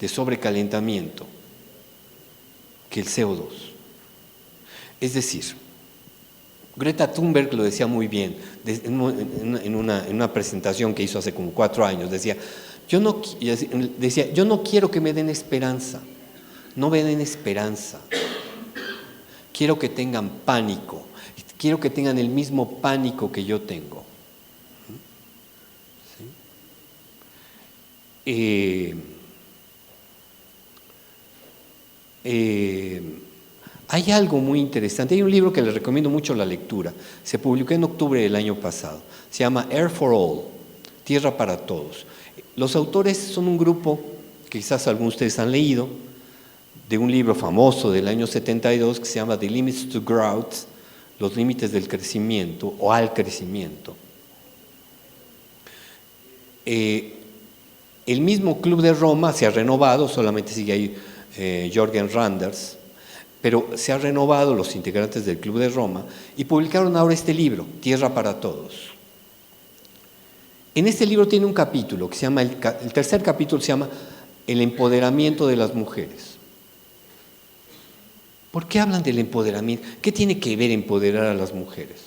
[SPEAKER 5] de sobrecalentamiento que el CO2. Es decir, Greta Thunberg lo decía muy bien en una presentación que hizo hace como 4 años, decía, yo no quiero que me den esperanza, no me den esperanza. Quiero que tengan pánico, quiero que tengan el mismo pánico que yo tengo. ¿Sí? Hay algo muy interesante, hay un libro que les recomiendo mucho la lectura, se publicó en octubre del año pasado, se llama Air for All, Tierra para Todos. Los autores son un grupo que quizás algunos de ustedes han leído, de un libro famoso del año 72 que se llama The Limits to Growth, los límites del crecimiento o al crecimiento. El mismo Club de Roma se ha renovado, solamente sigue ahí Jorgen Randers, pero se ha renovado los integrantes del Club de Roma y publicaron ahora este libro, Tierra para Todos. En este libro tiene un capítulo que se llama, el tercer capítulo se llama El empoderamiento de las mujeres. ¿Por qué hablan del empoderamiento? ¿Qué tiene que ver empoderar a las mujeres?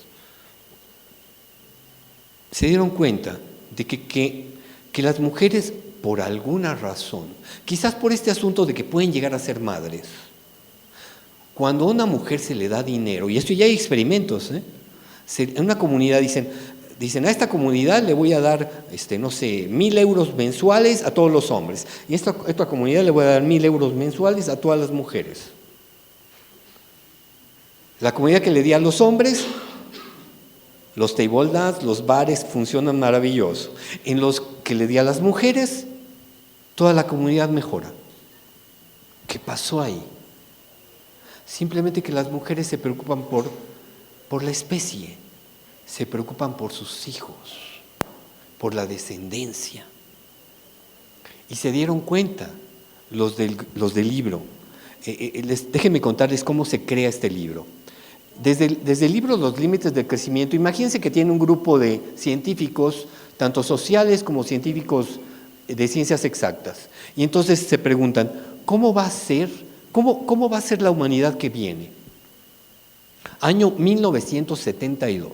[SPEAKER 5] Se dieron cuenta de que las mujeres, por alguna razón, quizás por este asunto de que pueden llegar a ser madres, cuando a una mujer se le da dinero, y esto ya hay experimentos, en una comunidad dicen, a esta comunidad le voy a dar, 1,000 euros mensuales a todos los hombres, y a esta comunidad le voy a dar 1,000 euros mensuales a todas las mujeres. La comunidad que le di a los hombres, los table dance, los bares funcionan maravilloso. En los que le di a las mujeres, toda la comunidad mejora. ¿Qué pasó ahí? Simplemente que las mujeres se preocupan por la especie, se preocupan por sus hijos, por la descendencia. Y se dieron cuenta los del libro. Déjenme contarles cómo se crea este libro. Desde el libro Los límites del crecimiento, imagínense que tiene un grupo de científicos, tanto sociales como científicos de ciencias exactas. Y entonces se preguntan, ¿cómo va a ser la humanidad que viene? Año 1972.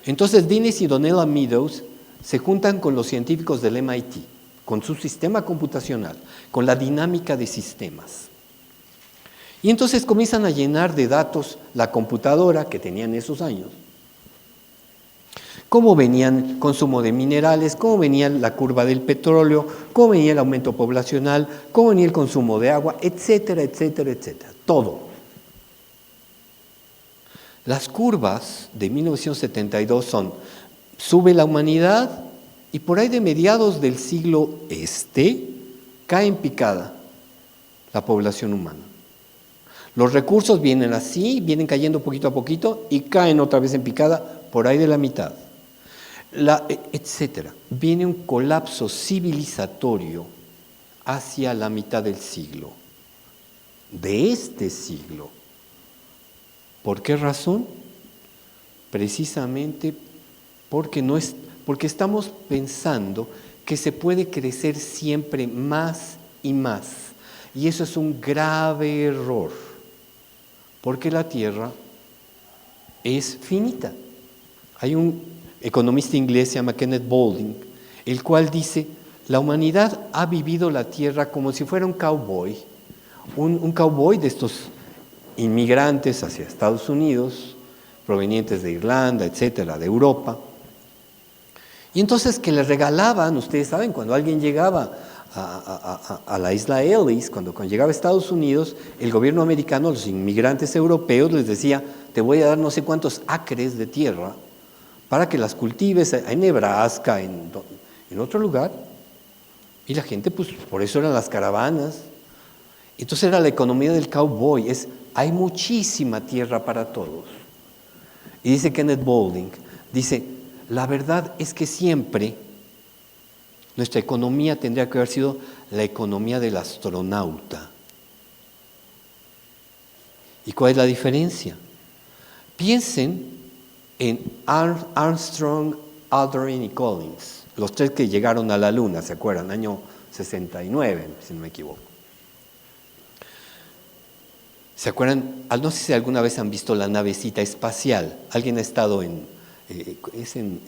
[SPEAKER 5] Entonces Dennis y Donella Meadows se juntan con los científicos del MIT, con su sistema computacional, con la dinámica de sistemas. Y entonces comienzan a llenar de datos la computadora que tenían esos años. Cómo venía el consumo de minerales, cómo venía la curva del petróleo, cómo venía el aumento poblacional, cómo venía el consumo de agua, etcétera, etcétera, etcétera. Todo. Las curvas de 1972 son, sube la humanidad y por ahí de mediados del siglo cae en picada la población humana. Los recursos vienen así, vienen cayendo poquito a poquito y caen otra vez en picada por ahí de la mitad. Etcétera. Viene un colapso civilizatorio hacia la mitad del siglo, de este siglo. ¿Por qué razón? Precisamente porque estamos pensando que se puede crecer siempre más y más. Y eso es un grave error, porque la Tierra es finita. Hay un economista inglés, se llama Kenneth Boulding, el cual dice, la humanidad ha vivido la Tierra como si fuera un cowboy, un cowboy de estos inmigrantes hacia Estados Unidos, provenientes de Irlanda, etcétera, de Europa. Y entonces que le regalaban, ustedes saben, cuando alguien llegaba a la isla Ellis, cuando llegaba a Estados Unidos, el gobierno americano, los inmigrantes europeos les decía, te voy a dar no sé cuántos acres de tierra para que las cultives en Nebraska, en otro lugar. Y la gente, pues por eso eran las caravanas. Entonces era la economía del cowboy, hay muchísima tierra para todos. Y dice Kenneth Boulding, dice, la verdad es que siempre nuestra economía tendría que haber sido la economía del astronauta. ¿Y cuál es la diferencia? Piensen en Armstrong, Aldrin y Collins, los tres que llegaron a la Luna, ¿se acuerdan? Año 69, si no me equivoco. ¿Se acuerdan? No sé si alguna vez han visto la navecita espacial. ¿Alguien ha estado es en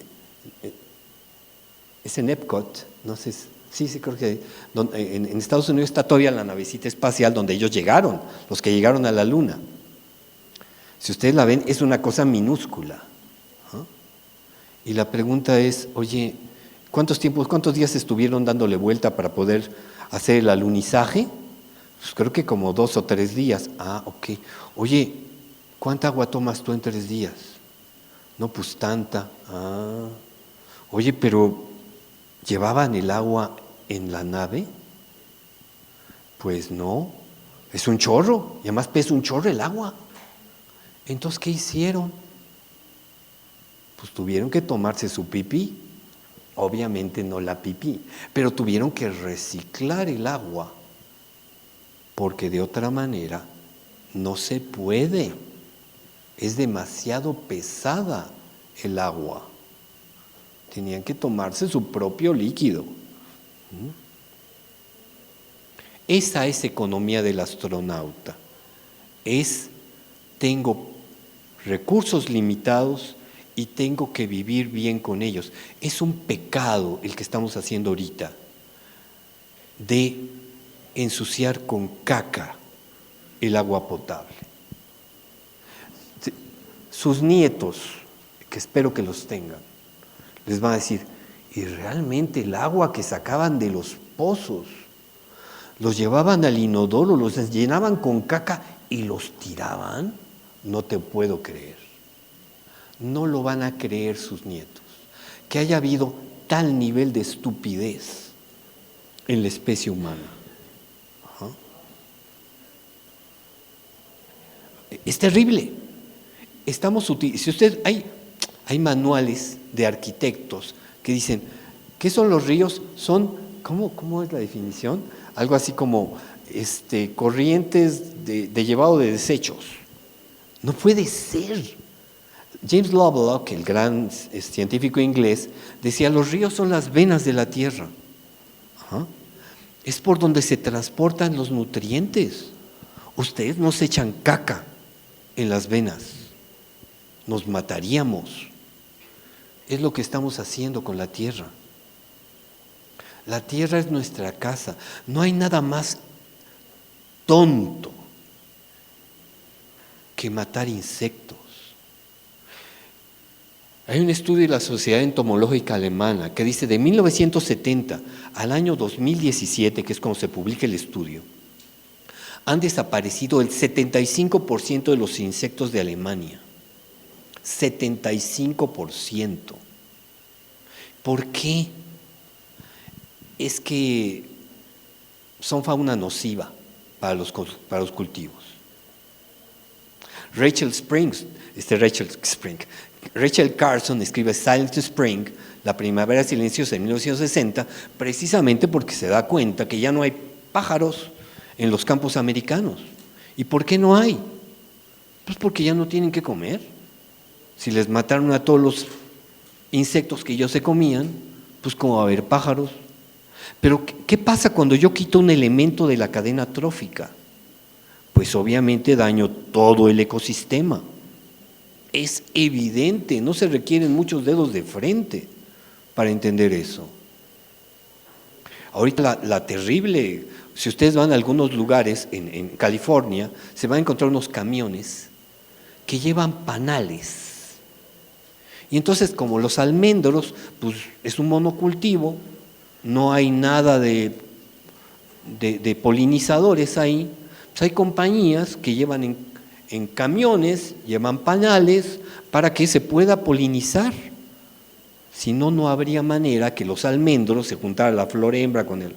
[SPEAKER 5] Epcot? No sé, sí, creo que en Estados Unidos está todavía la navecita espacial donde ellos llegaron, los que llegaron a la Luna. Si ustedes la ven, es una cosa minúscula. Y la pregunta es, oye, ¿cuántos días estuvieron dándole vuelta para poder hacer el alunizaje? Pues creo que como 2 o 3 días. Ah, ok. Oye, ¿cuánta agua tomas tú en 3 días? No, pues tanta. Ah. Oye, pero ¿llevaban el agua en la nave? Pues no, es un chorro, y además pesa un chorro el agua. Entonces, ¿qué hicieron? Pues tuvieron que tomarse su pipí, obviamente no la pipí, pero tuvieron que reciclar el agua, porque de otra manera no se puede, es demasiado pesada el agua. Tenían que tomarse su propio líquido. Esa es economía del astronauta. Tengo recursos limitados y tengo que vivir bien con ellos. Es un pecado el que estamos haciendo ahorita, de ensuciar con caca el agua potable. Sus nietos, que espero que los tengan, les van a decir, y realmente el agua que sacaban de los pozos, los llevaban al inodoro, los llenaban con caca y los tiraban. No te puedo creer. No lo van a creer sus nietos, que haya habido tal nivel de estupidez en la especie humana. Ajá. Es terrible. Si usted hay manuales de arquitectos que dicen, ¿qué son los ríos? Son, ¿cómo es la definición? Algo así como corrientes de llevado de desechos. No puede ser. James Lovelock, el gran científico inglés, decía, los ríos son las venas de la tierra. ¿Ah? Es por donde se transportan los nutrientes. Ustedes nos echan caca en las venas, nos mataríamos. Es lo que estamos haciendo con la tierra. La tierra es nuestra casa. No hay nada más tonto que matar insectos. Hay un estudio de la Sociedad Entomológica Alemana que dice de 1970 al año 2017, que es cuando se publica el estudio, han desaparecido el 75% de los insectos de Alemania. 75%. ¿Por qué? Es que son fauna nociva para los cultivos. Rachel Carson escribe Silent Spring, la primavera silenciosa en 1960, precisamente porque se da cuenta que ya no hay pájaros en los campos americanos. ¿Y por qué no hay? Pues porque ya no tienen que comer. Si les mataron a todos los insectos que ellos se comían, pues ¿cómo va a haber pájaros? Pero ¿qué pasa cuando yo quito un elemento de la cadena trófica? Pues obviamente daño todo el ecosistema. Es evidente, no se requieren muchos dedos de frente para entender eso. Ahorita la terrible, si ustedes van a algunos lugares en California, se van a encontrar unos camiones que llevan panales. Y entonces, como los almendros, pues es un monocultivo, no hay nada de polinizadores ahí, pues hay compañías que llevan en camiones, llevan panales para que se pueda polinizar. Si no, no habría manera que los almendros se juntara la flor hembra con el,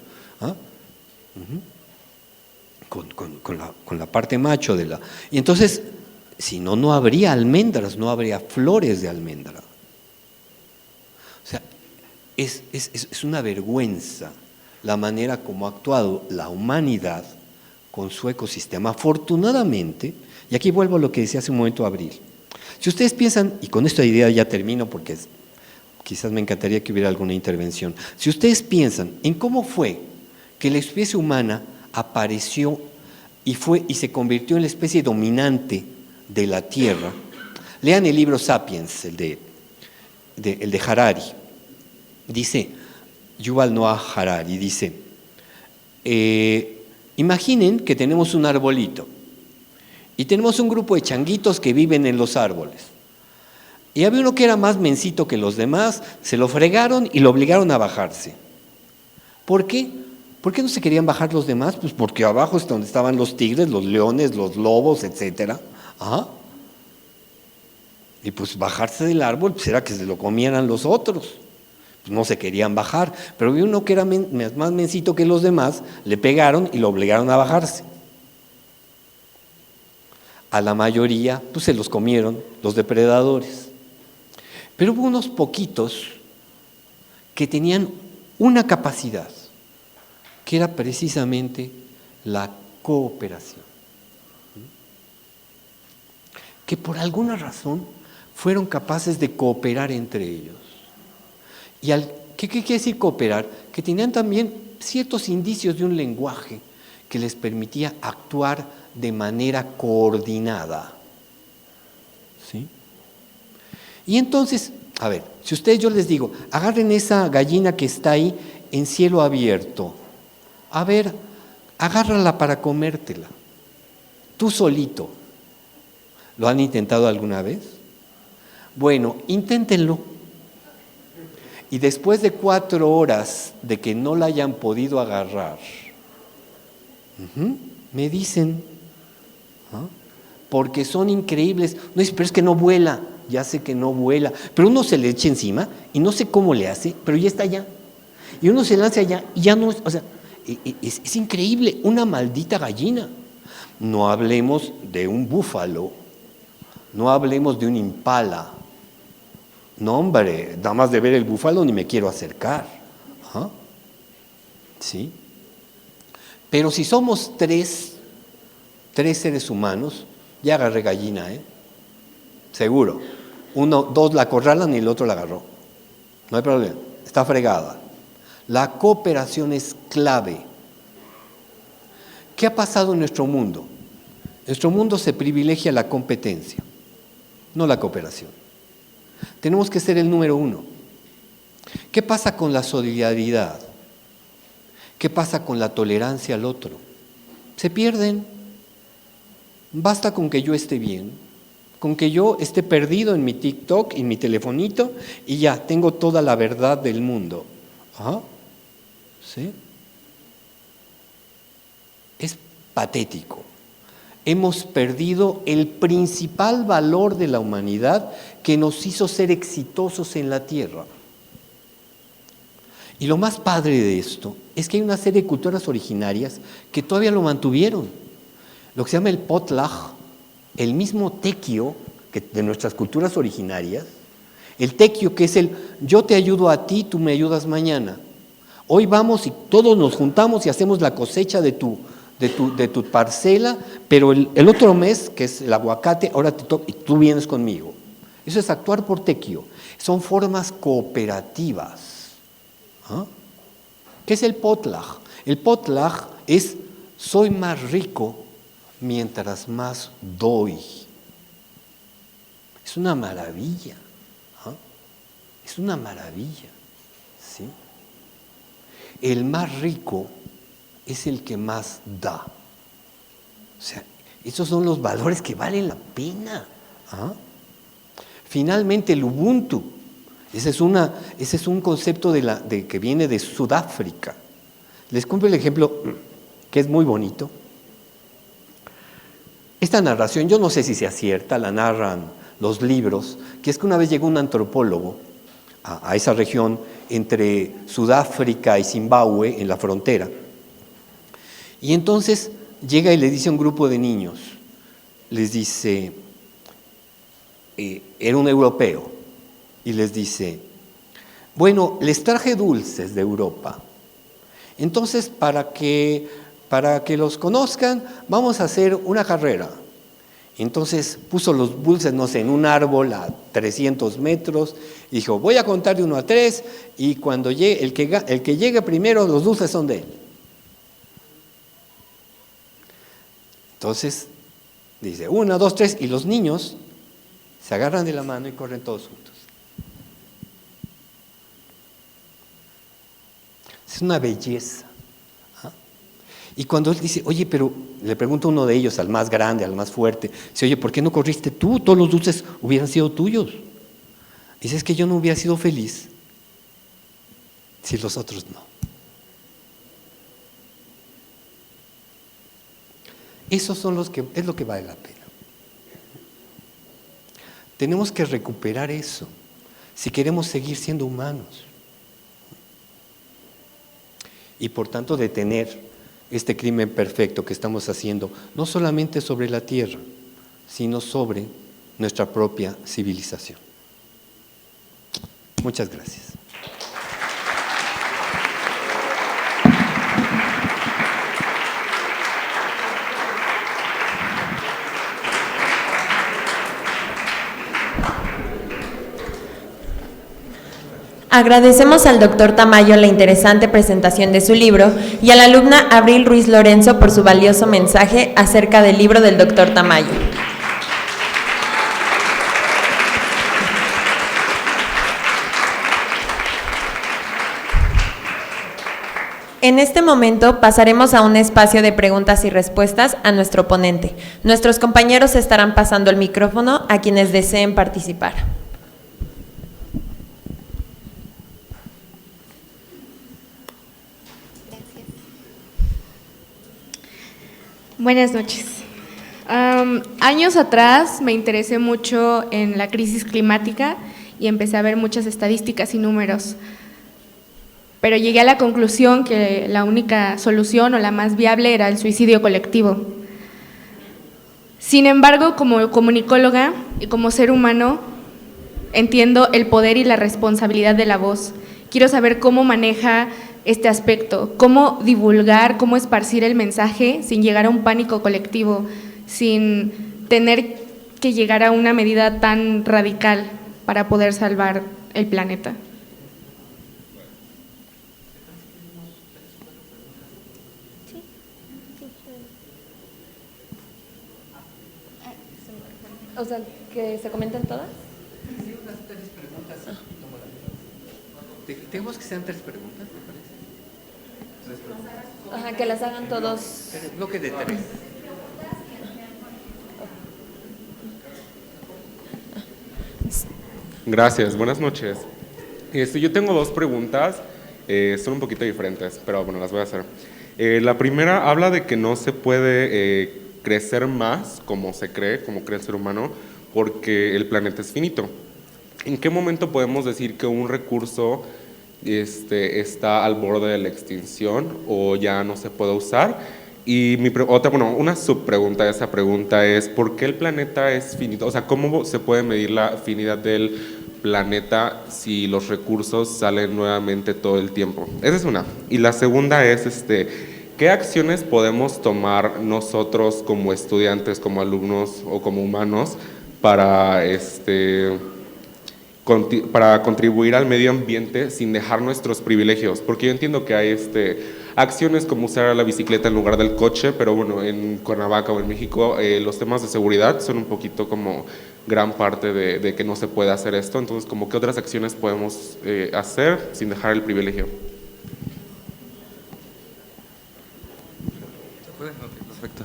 [SPEAKER 5] con la parte macho de la. Y entonces, si no, no habría almendras, no habría flores de almendra. O sea, es una vergüenza la manera como ha actuado la humanidad con su ecosistema. Afortunadamente, y aquí vuelvo a lo que decía hace un momento Abril, si ustedes piensan, y con esta idea ya termino porque quizás me encantaría que hubiera alguna intervención, si ustedes piensan en cómo fue que la especie humana apareció y se convirtió en la especie dominante de la Tierra, lean el libro Sapiens, el de Harari. Dice, Yuval Noah Harari, dice, imaginen que tenemos un arbolito y tenemos un grupo de changuitos que viven en los árboles. Y había uno que era más mencito que los demás, se lo fregaron y lo obligaron a bajarse. ¿Por qué? ¿Por qué no se querían bajar los demás? Pues porque abajo es donde estaban los tigres, los leones, los lobos, etcétera. Y pues bajarse del árbol pues era que se lo comieran los otros. Pues no se querían bajar, pero había uno que era más mencito que los demás, le pegaron y lo obligaron a bajarse. A la mayoría pues se los comieron los depredadores. Pero hubo unos poquitos que tenían una capacidad, que era precisamente la cooperación. Que por alguna razón fueron capaces de cooperar entre ellos. ¿Y qué quiere decir cooperar? Que tenían también ciertos indicios de un lenguaje que les permitía actuar de manera coordinada. ¿Sí? Y entonces, a ver, si ustedes yo les digo, agarren esa gallina que está ahí en cielo abierto, a ver, agárrala para comértela, tú solito. ¿Lo han intentado alguna vez? Bueno, inténtenlo. Y después de 4 horas de que no la hayan podido agarrar, me dicen, porque son increíbles. No, pero es que no vuela, ya sé que no vuela, pero uno se le echa encima y no sé cómo le hace, pero ya está allá. Y uno se lanza allá y ya no, o sea, es increíble, una maldita gallina. No hablemos de un búfalo, no hablemos de un impala. No, hombre, nada más de ver el búfalo ni me quiero acercar. ¿Sí? Pero si somos tres seres humanos, ya agarré gallina, seguro. 2 la acorralan y el otro la agarró. No hay problema, está fregada. La cooperación es clave. ¿Qué ha pasado en nuestro mundo? En nuestro mundo se privilegia la competencia, no la cooperación. Tenemos que ser el número uno. ¿Qué pasa con la solidaridad? ¿Qué pasa con la tolerancia al otro? Se pierden. Basta con que yo esté bien, con que yo esté perdido en mi TikTok, en mi telefonito, y ya, tengo toda la verdad del mundo. ¿Ah? ¿Sí? Es patético. Hemos perdido el principal valor de la humanidad que nos hizo ser exitosos en la tierra. Y lo más padre de esto es que hay una serie de culturas originarias que todavía lo mantuvieron. Lo que se llama el potlatch, el mismo tequio de nuestras culturas originarias, el tequio que es el yo te ayudo a ti, tú me ayudas mañana. Hoy vamos y todos nos juntamos y hacemos la cosecha de tu parcela, pero el otro mes, que es el aguacate, ahora te toca y tú vienes conmigo. Eso es actuar por tequio. Son formas cooperativas. ¿Ah? ¿Qué es el potlatch? El potlatch es soy más rico mientras más doy. Es una maravilla. ¿Ah? Es una maravilla. ¿Sí? El más rico es el que más da. O sea, esos son los valores que valen la pena. ¿Ah? Finalmente, el Ubuntu. Ese es un concepto que viene de Sudáfrica. Les cuento el ejemplo que es muy bonito. Esta narración, yo no sé si sea cierta, la narran los libros, que es que una vez llegó un antropólogo a esa región entre Sudáfrica y Zimbabue, en la frontera, y entonces llega y le dice a un grupo de niños, les dice, era un europeo, y les dice, bueno, les traje dulces de Europa, entonces para que los conozcan, vamos a hacer una carrera. Entonces puso los dulces, no sé, en un árbol a 300 metros, y dijo, voy a contar de 1 a 3, y cuando llegue, el que llegue primero, los dulces son de él. Entonces dice, 1, 2, 3, y los niños se agarran de la mano y corren todos juntos. Es una belleza. ¿Ah? Y cuando él dice, oye, pero le pregunta uno de ellos, al más grande, al más fuerte, dice, oye, ¿por qué no corriste tú? Todos los dulces hubieran sido tuyos. Dice, es que yo no hubiera sido feliz si los otros no. Esos son es lo que vale la pena. Tenemos que recuperar eso si queremos seguir siendo humanos. Y por tanto detener este crimen perfecto que estamos haciendo, no solamente sobre la tierra, sino sobre nuestra propia civilización. Muchas gracias.
[SPEAKER 1] Agradecemos al Dr. Tamayo la interesante presentación de su libro y a la alumna Abril Ruiz Lorenzo por su valioso mensaje acerca del libro del Dr. Tamayo. En este momento pasaremos a un espacio de preguntas y respuestas a nuestro ponente. Nuestros compañeros estarán pasando el micrófono a quienes deseen participar.
[SPEAKER 6] Buenas noches. Años atrás me interesé mucho en la crisis climática y empecé a ver muchas estadísticas y números, pero llegué a la conclusión que la única solución o la más viable era el suicidio colectivo. Sin embargo, como comunicóloga y como ser humano, entiendo el poder y la responsabilidad de la voz. Quiero saber cómo maneja este aspecto, cómo divulgar, cómo esparcir el mensaje sin llegar a un pánico colectivo, sin tener que llegar a una medida tan radical para poder salvar el planeta.
[SPEAKER 1] O sea, que se comenten todas.
[SPEAKER 5] Sí, unas 3 preguntas. Tenemos que sean 3 preguntas, ¿te parece? 3 preguntas.
[SPEAKER 1] Ajá, que las hagan todos.
[SPEAKER 5] Bloque de 3.
[SPEAKER 7] Gracias, buenas noches. Yo tengo 2 preguntas, son un poquito diferentes, pero bueno, las voy a hacer. La primera habla de que no se puede crecer más como cree el ser humano, porque el planeta es finito. ¿En qué momento podemos decir que un recurso está al borde de la extinción o ya no se puede usar? Y una subpregunta de esa pregunta es, ¿por qué el planeta es finito? O sea, ¿cómo se puede medir la finidad del planeta si los recursos salen nuevamente todo el tiempo? Esa es una. Y la segunda es, ¿qué acciones podemos tomar nosotros como estudiantes, como alumnos o como humanos para contribuir al medio ambiente sin dejar nuestros privilegios? Porque yo entiendo que hay acciones como usar la bicicleta en lugar del coche, pero bueno, en Cuernavaca o en México los temas de seguridad son un poquito como gran parte de que no se puede hacer esto. Entonces, ¿como qué otras acciones podemos hacer sin dejar el privilegio?
[SPEAKER 8] Perfecto.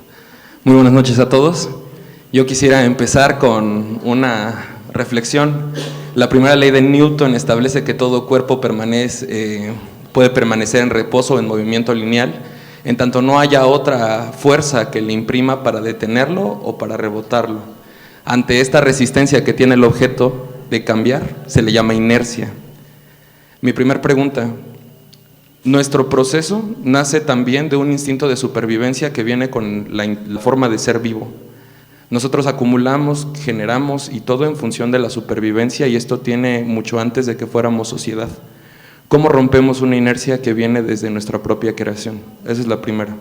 [SPEAKER 8] Muy buenas noches a todos. Yo quisiera empezar con una reflexión. La primera ley de Newton establece que todo cuerpo puede permanecer en reposo o en movimiento lineal, en tanto no haya otra fuerza que le imprima para detenerlo o para rebotarlo. Ante esta resistencia que tiene el objeto de cambiar, se le llama inercia. Mi primera pregunta: nuestro proceso nace también de un instinto de supervivencia que viene con la forma de ser vivo. Nosotros acumulamos, generamos y todo en función de la supervivencia, y esto tiene mucho antes de que fuéramos sociedad. ¿Cómo rompemos una inercia que viene desde nuestra propia creación? Esa es la primera.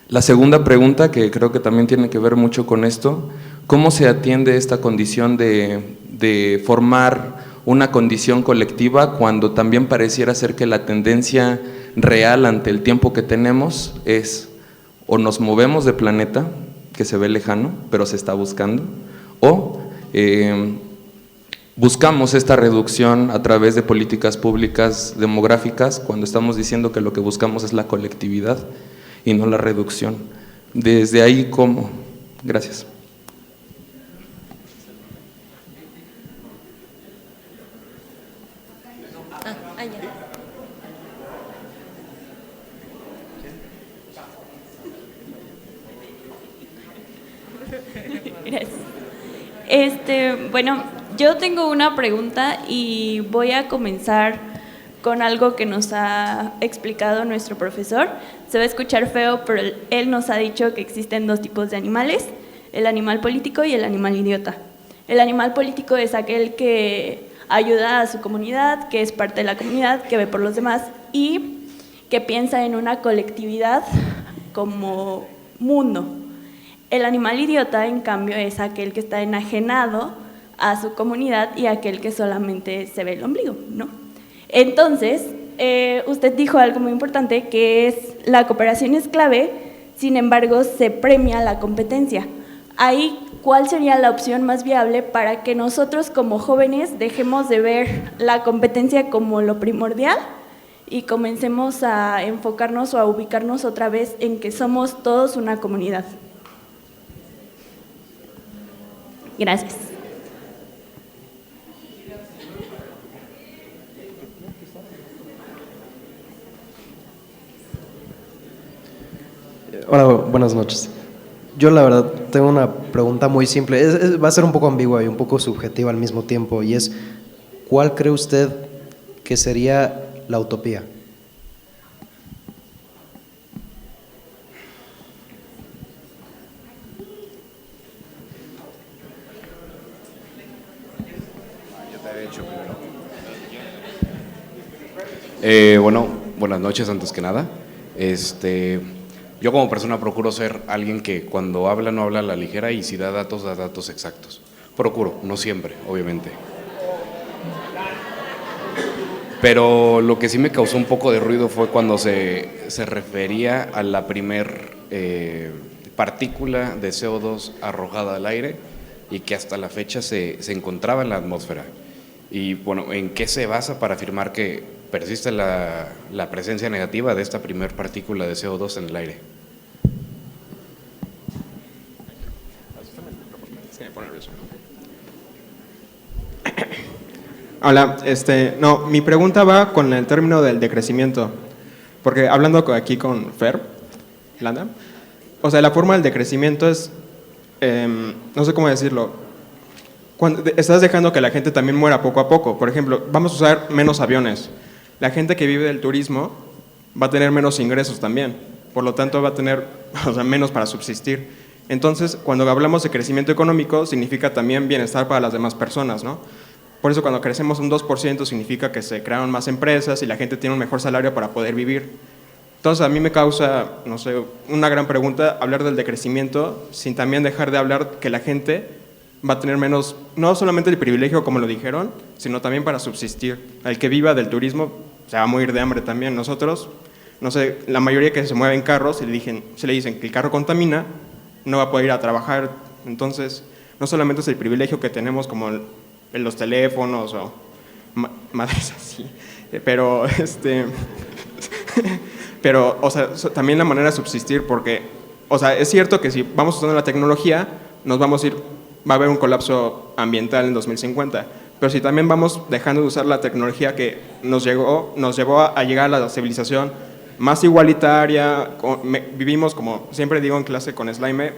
[SPEAKER 8] La segunda pregunta, que creo que también tiene que ver mucho con esto: ¿cómo se atiende esta condición de formar una condición colectiva cuando también pareciera ser que la tendencia real ante el tiempo que tenemos es o nos movemos de planeta, que se ve lejano, pero se está buscando, o buscamos esta reducción a través de políticas públicas demográficas cuando estamos diciendo que lo que buscamos es la colectividad y no la reducción? Desde ahí, ¿cómo? Gracias.
[SPEAKER 9] Gracias. Bueno, yo tengo una pregunta y voy a comenzar con algo que nos ha explicado nuestro profesor. Se va a escuchar feo, pero él nos ha dicho que existen 2 tipos de animales: el animal político y el animal idiota. El animal político es aquel que ayuda a su comunidad, que es parte de la comunidad, que ve por los demás y que piensa en una colectividad como mundo. El animal idiota, en cambio, es aquel que está enajenado a su comunidad y aquel que solamente se ve el ombligo, ¿no? Entonces, usted dijo algo muy importante, que es la cooperación es clave, sin embargo, se premia la competencia. Ahí, ¿cuál sería la opción más viable para que nosotros como jóvenes dejemos de ver la competencia como lo primordial y comencemos a enfocarnos o a ubicarnos otra vez en que somos todos una comunidad? Gracias.
[SPEAKER 10] Hola, buenas noches. Yo la verdad tengo una pregunta muy simple, va a ser un poco ambigua y un poco subjetiva al mismo tiempo, y es: ¿cuál cree usted que sería la utopía?
[SPEAKER 11] Bueno, buenas noches antes que nada. Yo como persona procuro ser alguien que cuando habla no habla a la ligera, y si da datos exactos. Procuro, no siempre, obviamente. Pero lo que sí me causó un poco de ruido fue cuando se refería a la primer partícula de CO2 arrojada al aire y que hasta la fecha se encontraba en la atmósfera. Y bueno, ¿en qué se basa para afirmar que persiste la presencia negativa de esta primer partícula de CO2 en el aire?
[SPEAKER 12] Hola, no, mi pregunta va con el término del decrecimiento, porque hablando aquí con Fer, Landa, o sea, la forma del decrecimiento es, no sé cómo decirlo, cuando estás dejando que la gente también muera poco a poco. Por ejemplo, vamos a usar menos aviones. La gente que vive del turismo va a tener menos ingresos también, por lo tanto va a tener, o sea, menos para subsistir. Entonces, cuando hablamos de crecimiento económico, significa también bienestar para las demás personas, ¿no? Por eso cuando crecemos un 2% significa que se crearon más empresas y la gente tiene un mejor salario para poder vivir. Entonces a mí me causa, no sé, una gran pregunta hablar del decrecimiento sin también dejar de hablar que la gente va a tener menos, no solamente el privilegio como lo dijeron, sino también para subsistir. El que viva del turismo se va a morir de hambre también. Nosotros, no sé, la mayoría que se mueve en carros, se le dicen que el carro contamina, no va a poder ir a trabajar. Entonces, no solamente es el privilegio que tenemos como en los teléfonos o madres así, pero pero, o sea, también la manera de subsistir, porque, o sea, es cierto que si vamos usando la tecnología, va a haber un colapso ambiental en 2050, pero si también vamos dejando de usar la tecnología que nos llevó a llegar a la civilización más igualitaria, vivimos como, siempre digo en clase con Slaime,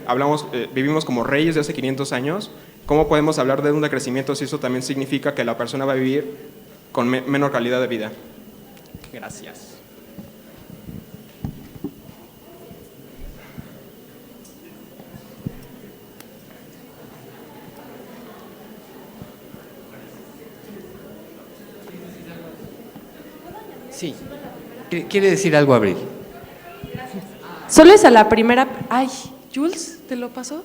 [SPEAKER 12] vivimos como reyes de hace 500 años, ¿cómo podemos hablar de un decrecimiento si eso también significa que la persona va a vivir con menor calidad de vida? Gracias.
[SPEAKER 5] Sí. ¿Quiere decir algo, Abril?
[SPEAKER 4] Solo es a la primera... Ay, Jules, ¿te lo pasó?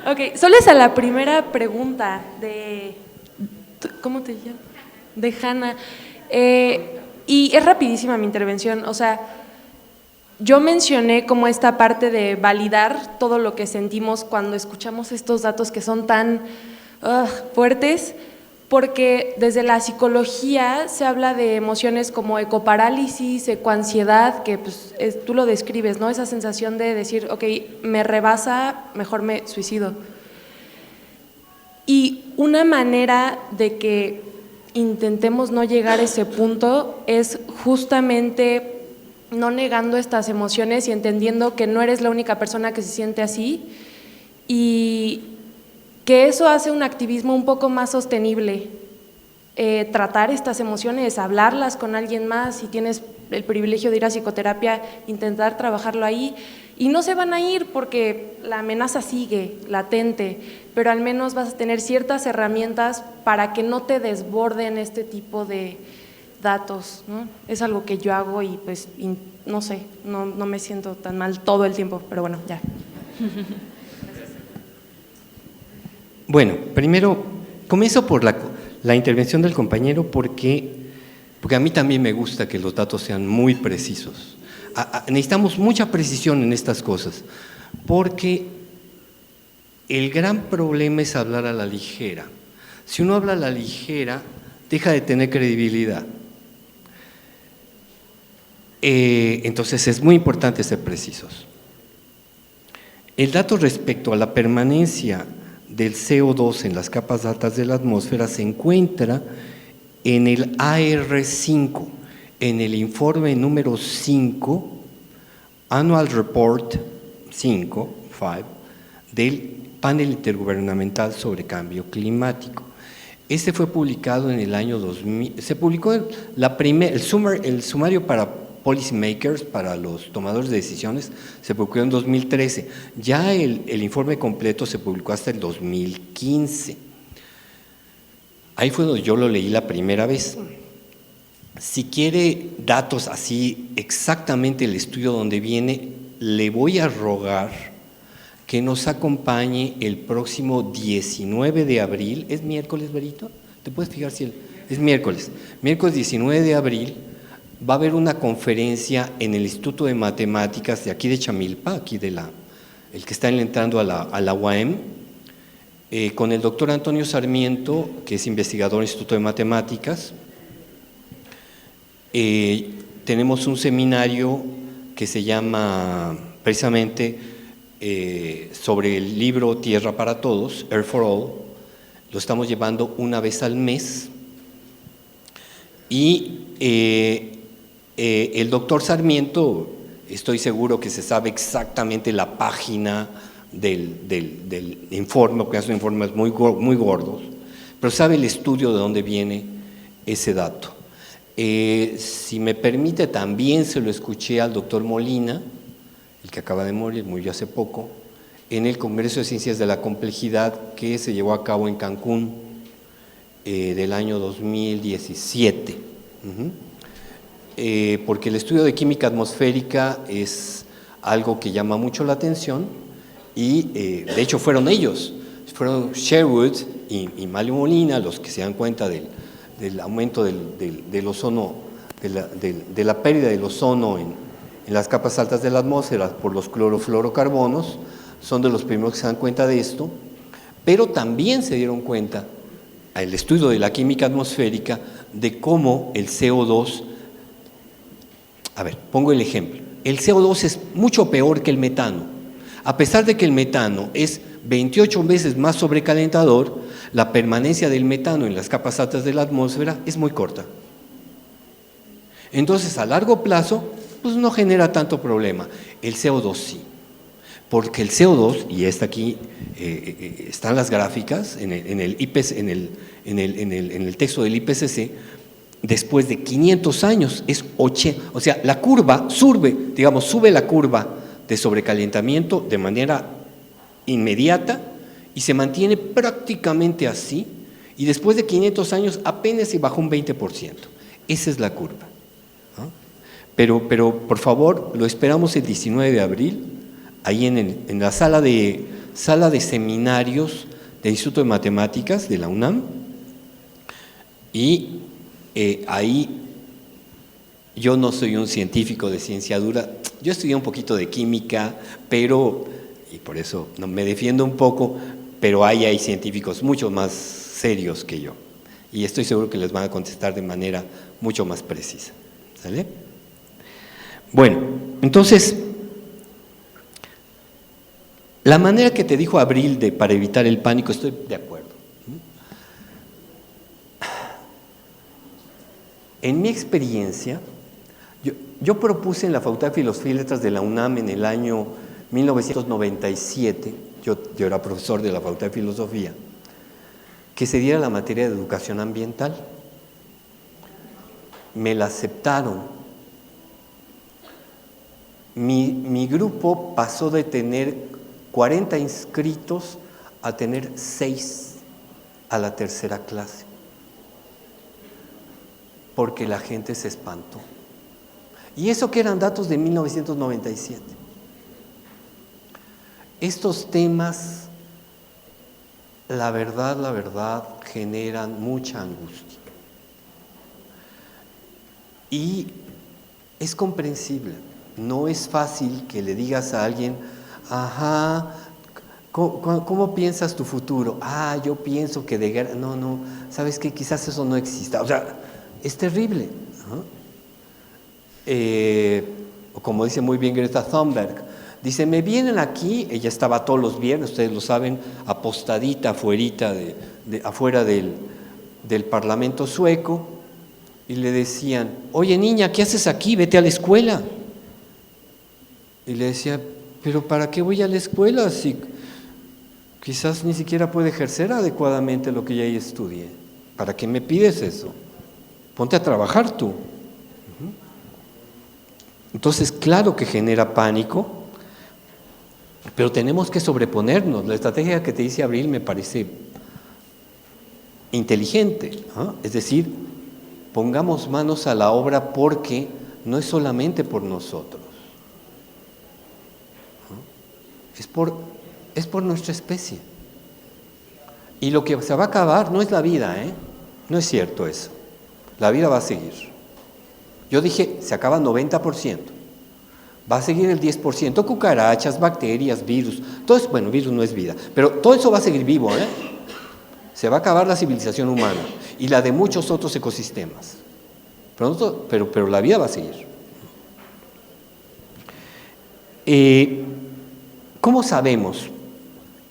[SPEAKER 4] Ok, solo es a la primera pregunta de... ¿Cómo te llamas? De Hannah. Y es rapidísima mi intervención, o sea, yo mencioné como esta parte de validar todo lo que sentimos cuando escuchamos estos datos que son tan fuertes, porque desde la psicología se habla de emociones como ecoparálisis, ecoansiedad, que pues, tú lo describes, ¿no? Esa sensación de decir, ok, me rebasa, mejor me suicido. Y una manera de que intentemos no llegar a ese punto es justamente no negando estas emociones y entendiendo que no eres la única persona que se siente así, y que eso hace un activismo un poco más sostenible. Tratar estas emociones, hablarlas con alguien más, si tienes el privilegio de ir a psicoterapia, intentar trabajarlo ahí, y no se van a ir porque la amenaza sigue latente, pero al menos vas a tener ciertas herramientas para que no te desborden este tipo de datos, ¿no? Es algo que yo hago y pues no sé, no me siento tan mal todo el tiempo, pero bueno, ya.
[SPEAKER 5] Bueno, primero comienzo por la intervención del compañero porque a mí también me gusta que los datos sean muy precisos. Necesitamos mucha precisión en estas cosas, porque el gran problema es hablar a la ligera. Si uno habla a la ligera, deja de tener credibilidad. Entonces es muy importante ser precisos. El dato respecto a la permanencia del CO2 en las capas altas de la atmósfera se encuentra en el AR5, en el informe número 5, Annual Report 5, del Panel Intergubernamental sobre Cambio Climático. Este fue publicado en el año 2000, se publicó el sumario para policymakers, para los tomadores de decisiones, se publicó en 2013. Ya el informe completo se publicó hasta el 2015. Ahí fue donde yo lo leí la primera vez. Si quiere datos así, exactamente el estudio donde viene, le voy a rogar que nos acompañe el próximo 19 de abril. ¿Es miércoles, Berito? ¿Te puedes fijar si es miércoles? Miércoles 19 de abril. Va a haber una conferencia en el Instituto de Matemáticas de aquí de Chamilpa, aquí de la el que está entrando a la UAM, con el doctor Antonio Sarmiento, que es investigador del Instituto de Matemáticas. Tenemos un seminario que se llama precisamente sobre el libro Tierra para Todos, Earth for All. Lo estamos llevando una vez al mes. Y el doctor Sarmiento, estoy seguro que se sabe exactamente la página del informe, porque son informes muy gordos, pero sabe el estudio de dónde viene ese dato. Si me permite, también se lo escuché al doctor Molina, el que acaba de morir, murió hace poco, en el Congreso de Ciencias de la Complejidad que se llevó a cabo en Cancún del año 2017. Porque el estudio de química atmosférica es algo que llama mucho la atención y de hecho fueron ellos, fueron Sherwood y Mario Molina los que se dan cuenta del aumento del ozono, de la pérdida del ozono en las capas altas de la atmósfera por los clorofluorocarbonos. Son de los primeros que se dan cuenta de esto, pero también se dieron cuenta al estudio de la química atmosférica de cómo el CO2, a ver, pongo el ejemplo, el CO2 es mucho peor que el metano. A pesar de que el metano es 28 veces más sobrecalentador, la permanencia del metano en las capas altas de la atmósfera es muy corta. Entonces, a largo plazo, pues no genera tanto problema. El CO2 sí, porque el CO2, y está aquí, están las gráficas en el texto del IPCC, después de 500 años es 80, o sea, la curva sube la curva de sobrecalentamiento de manera inmediata y se mantiene prácticamente así, y después de 500 años apenas se bajó un 20%. Esa es la curva, ¿no? Pero por favor, lo esperamos el 19 de abril, ahí en la sala de seminarios del Instituto de Matemáticas de la UNAM, y ahí yo no soy un científico de ciencia dura, yo estudié un poquito de química, y por eso no me defiendo un poco, pero ahí hay científicos mucho más serios que yo, y estoy seguro que les van a contestar de manera mucho más precisa. ¿Sale? Bueno, entonces, la manera que te dijo Abril para evitar el pánico, estoy de acuerdo. En mi experiencia, yo propuse en la Facultad de Filosofía y Letras de la UNAM en el año 1997, yo era profesor de la Facultad de Filosofía, que se diera la materia de educación ambiental. Me la aceptaron. Mi grupo pasó de tener 40 inscritos a tener 6 a la tercera clase, porque la gente se espantó. Y eso que eran datos de 1997. Estos temas, la verdad, generan mucha angustia. Y es comprensible, no es fácil que le digas a alguien, ajá, ¿cómo piensas tu futuro? Ah, yo pienso que de guerra, no, ¿sabes qué? Quizás eso no exista. O sea, es terrible, ¿no? Como dice muy bien Greta Thunberg, dice, me vienen aquí, ella estaba todos los viernes, ustedes lo saben, apostadita afuera del Parlamento sueco, y le decían, oye niña, ¿qué haces aquí? Vete a la escuela. Y le decía, pero ¿para qué voy a la escuela si quizás ni siquiera puede ejercer adecuadamente lo que ya estudié? ¿Para qué me pides eso? Ponte a trabajar tú. Entonces, claro que genera pánico, pero tenemos que sobreponernos. La estrategia que te dice Abril me parece inteligente, ¿no? Es decir, pongamos manos a la obra, porque no es solamente por nosotros, ¿no? Es por nuestra especie. Y lo que se va a acabar no es la vida, no es cierto eso. La vida va a seguir. Yo dije, se acaba 90%, Va a seguir el 10%, cucarachas, bacterias, virus, todo eso, bueno, virus no es vida, pero todo eso va a seguir vivo, ¿eh? Se va a acabar la civilización humana y la de muchos otros ecosistemas. Pero la vida va a seguir. ¿Cómo sabemos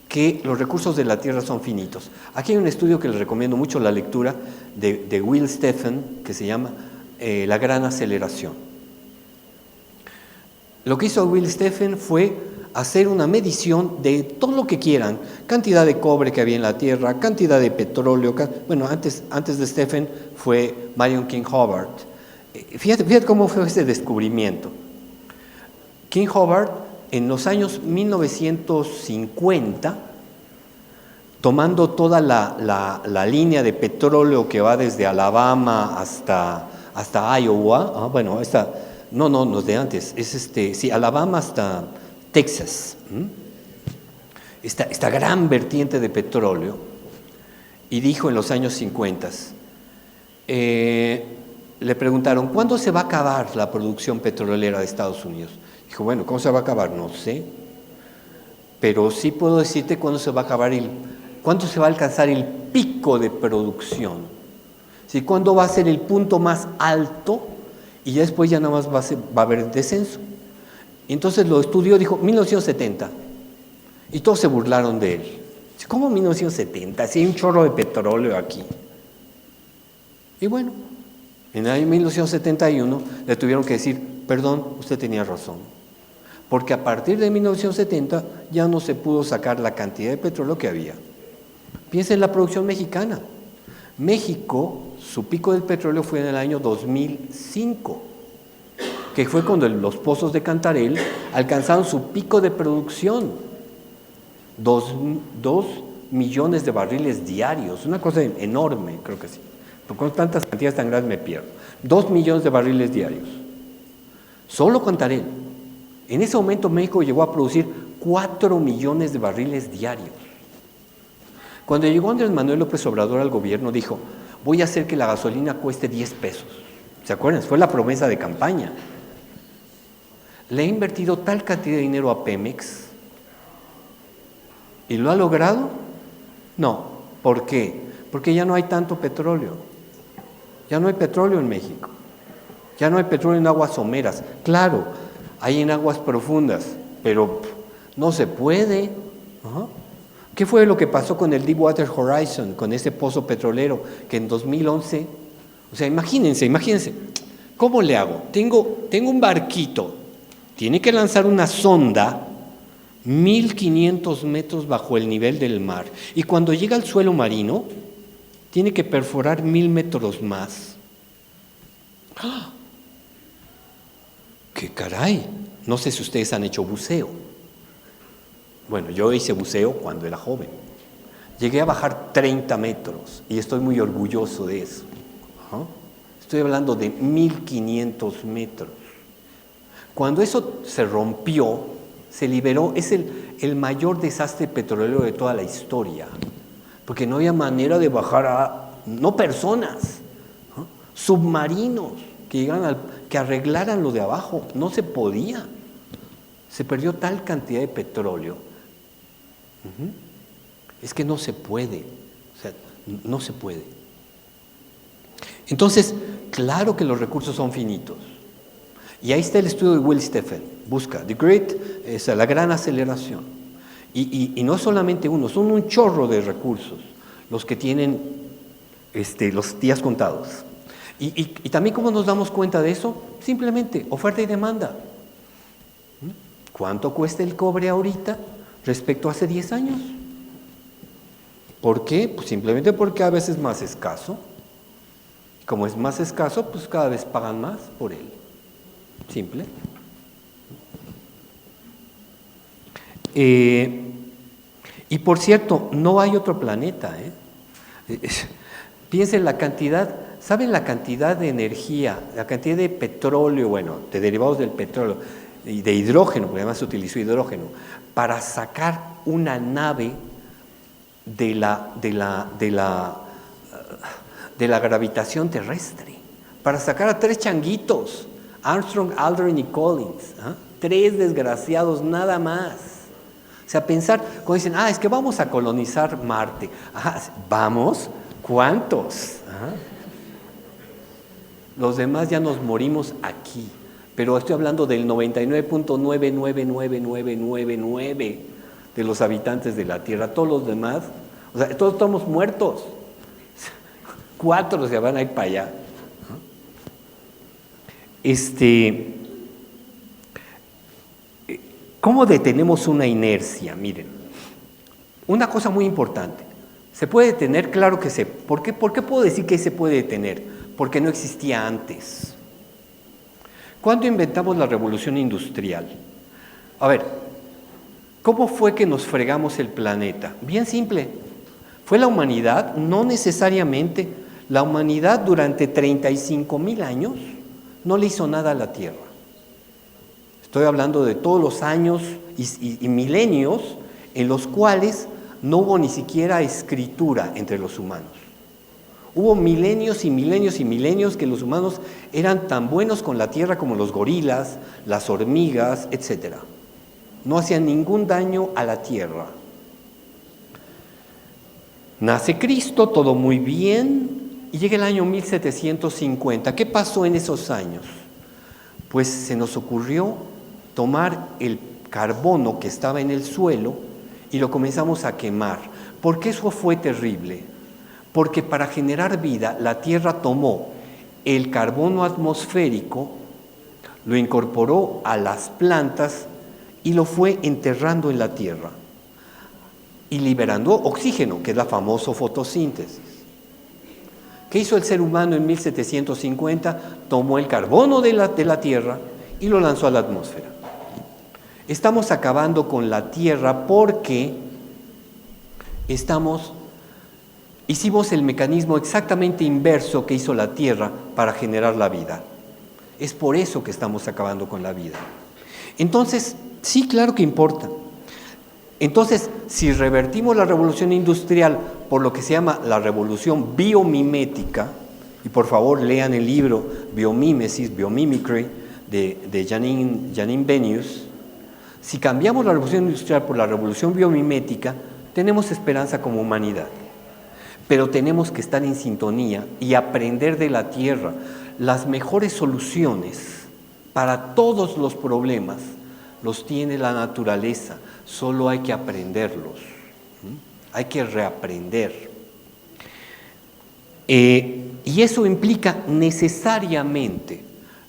[SPEAKER 5] que los recursos de la Tierra son finitos? Aquí hay un estudio que les recomiendo mucho la lectura de Will Steffen, que se llama La Gran Aceleración. Lo que hizo Will Steffen fue hacer una medición de todo lo que quieran, cantidad de cobre que había en la Tierra, cantidad de petróleo, bueno, antes de Steffen fue Marion King Hubbard. Fíjate cómo fue ese descubrimiento. King Hubbard, en los años 1950, tomando toda la línea de petróleo que va desde Alabama hasta Iowa, bueno, no es de antes, sí, Alabama hasta Texas, esta gran vertiente de petróleo, y dijo en los años 50, le preguntaron, ¿cuándo se va a acabar la producción petrolera de Estados Unidos? Dijo, bueno, ¿cómo se va a acabar? No sé, pero sí puedo decirte cuándo se va a acabar cuándo se va a alcanzar el pico de producción, ¿sí? Cuándo va a ser el punto más alto y ya después ya nada más va a haber descenso. Y entonces lo estudió, dijo 1970, y todos se burlaron de él. ¿Cómo 1970? Si hay un chorro de petróleo aquí. Y bueno, en el año 1971 le tuvieron que decir, perdón, usted tenía razón, porque a partir de 1970 ya no se pudo sacar la cantidad de petróleo que había. Piensa en la producción mexicana. México, su pico del petróleo fue en el año 2005, que fue cuando los pozos de Cantarell alcanzaron su pico de producción, 2 millones de barriles diarios, una cosa enorme, creo que sí. Porque con tantas cantidades tan grandes me pierdo. 2 millones de barriles diarios. Solo Cantarell. En ese momento México llegó a producir 4 millones de barriles diarios. Cuando llegó Andrés Manuel López Obrador al gobierno, dijo, voy a hacer que la gasolina cueste 10 pesos. ¿Se acuerdan? Fue la promesa de campaña. Le ha invertido tal cantidad de dinero a Pemex. ¿Y lo ha logrado? No. ¿Por qué? Porque ya no hay tanto petróleo. Ya no hay petróleo en México. Ya no hay petróleo en aguas someras. Claro, hay en aguas profundas, pero no se puede. ¿Qué fue lo que pasó con el Deepwater Horizon, con ese pozo petrolero que en 2011, o sea, imagínense, ¿cómo le hago? Tengo un barquito, tiene que lanzar una sonda 1500 metros bajo el nivel del mar, y cuando llega al suelo marino, tiene que perforar 1000 metros más. ¡Ah! ¡Qué caray! No sé si ustedes han hecho buceo. Bueno, yo hice buceo cuando era joven. Llegué a bajar 30 metros y estoy muy orgulloso de eso. Estoy hablando de 1500 metros. Cuando eso se rompió, se liberó, es el mayor desastre petrolero de toda la historia, porque no había manera de bajar no personas, submarinos que arreglaran lo de abajo, no se podía. Se perdió tal cantidad de petróleo. Es que no se puede, o sea, no se puede. Entonces, claro que los recursos son finitos. Y ahí está el estudio de Will Steffen, busca, la gran aceleración. Y no solamente uno, son un chorro de recursos los que tienen los días contados. Y también, ¿cómo nos damos cuenta de eso? Simplemente, oferta y demanda. ¿Cuánto cuesta el cobre ahorita respecto a hace 10 años? ¿Por qué? Pues simplemente porque a veces es más escaso. Como es más escaso, pues cada vez pagan más por él. Simple. Y por cierto, no hay otro planeta. Piensen la cantidad, ¿saben la cantidad de energía, la cantidad de petróleo, bueno, de derivados del petróleo, y de hidrógeno, porque además se utilizó hidrógeno, para sacar una nave de la gravitación terrestre, para sacar a 3 changuitos, Armstrong, Aldrin y Collins,
[SPEAKER 13] 3 desgraciados nada más. O sea, pensar, cuando dicen, es que vamos a colonizar Marte. ¿Vamos? ¿Cuántos? Los demás ya nos morimos aquí. Pero estoy hablando del 99.999999 de los habitantes de la Tierra. Todos los demás, o sea, todos estamos muertos. 4 se van a ir para allá. ¿Cómo detenemos una inercia? Miren, una cosa muy importante. ¿Se puede detener? Claro que ¿Por qué puedo decir que se puede detener? Porque no existía antes. ¿Cuándo inventamos la revolución industrial? A ver, ¿cómo fue que nos fregamos el planeta? Bien simple. ¿Fue la humanidad? No necesariamente. La humanidad durante 35,000 años no le hizo nada a la Tierra. Estoy hablando de todos los años y milenios en los cuales no hubo ni siquiera escritura entre los humanos. Hubo milenios y milenios y milenios que los humanos eran tan buenos con la Tierra como los gorilas, las hormigas, etc. No hacían ningún daño a la Tierra. Nace Cristo, todo muy bien, y llega el año 1750. ¿Qué pasó en esos años? Pues se nos ocurrió tomar el carbono que estaba en el suelo y lo comenzamos a quemar. ¿Por qué eso fue terrible? Porque para generar vida, la Tierra tomó el carbono atmosférico, lo incorporó a las plantas y lo fue enterrando en la Tierra y liberando oxígeno, que es la famosa fotosíntesis. ¿Qué hizo el ser humano en 1750? Tomó el carbono de la Tierra y lo lanzó a la atmósfera. Estamos acabando con la Tierra porque hicimos el mecanismo exactamente inverso que hizo la Tierra para generar la vida. Es por eso que estamos acabando con la vida. Entonces, sí, claro que importa. Entonces, si revertimos la revolución industrial por lo que se llama la revolución biomimética, y por favor lean el libro Biomímesis, Biomimicry, de Janine Benyus, si cambiamos la revolución industrial por la revolución biomimética, tenemos esperanza como humanidad. Pero tenemos que estar en sintonía y aprender de la Tierra. Las mejores soluciones para todos los problemas los tiene la naturaleza, solo hay que aprenderlos, hay que reaprender. Y eso implica necesariamente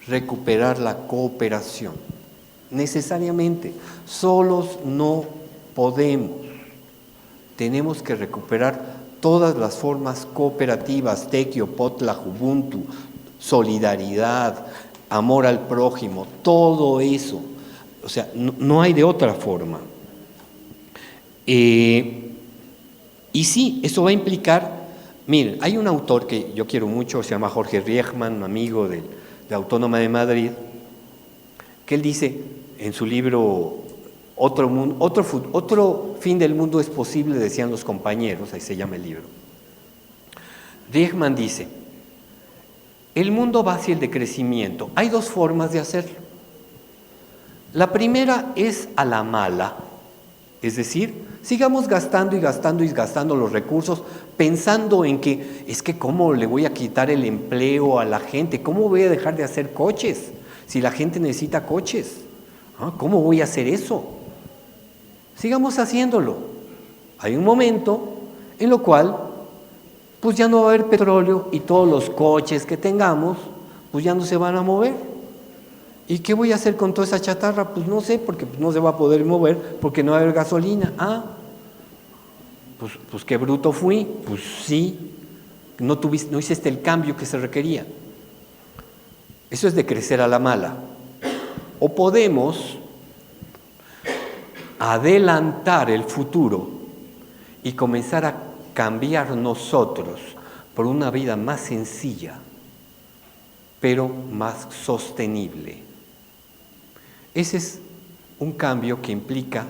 [SPEAKER 13] recuperar la cooperación, necesariamente. Solos no podemos, tenemos que recuperar todas las formas cooperativas, tequio, potla, ubuntu, solidaridad, amor al prójimo, todo eso. O sea, no hay de otra forma. Y sí, eso va a implicar, miren, hay un autor que yo quiero mucho, se llama Jorge Riechmann, amigo de Autónoma de Madrid, que él dice en su libro Otro fin del mundo es posible, decían los compañeros, ahí se llama el libro. Riechmann dice, el mundo va hacia el decrecimiento. Hay 2 formas de hacerlo. La primera es a la mala, es decir, sigamos gastando y gastando y gastando los recursos pensando en que, es que ¿cómo le voy a quitar el empleo a la gente? ¿Cómo voy a dejar de hacer coches si la gente necesita coches? ¿Cómo voy a hacer eso? Sigamos haciéndolo. Hay un momento en lo cual pues ya no va a haber petróleo y todos los coches que tengamos pues ya no se van a mover. ¿Y qué voy a hacer con toda esa chatarra? Pues no sé, porque no se va a poder mover porque no va a haber gasolina. Pues qué bruto fui. Pues sí, no hiciste el cambio que se requería. Eso es de crecer a la mala. O podemos adelantar el futuro y comenzar a cambiar nosotros por una vida más sencilla, pero más sostenible. Ese es un cambio que implica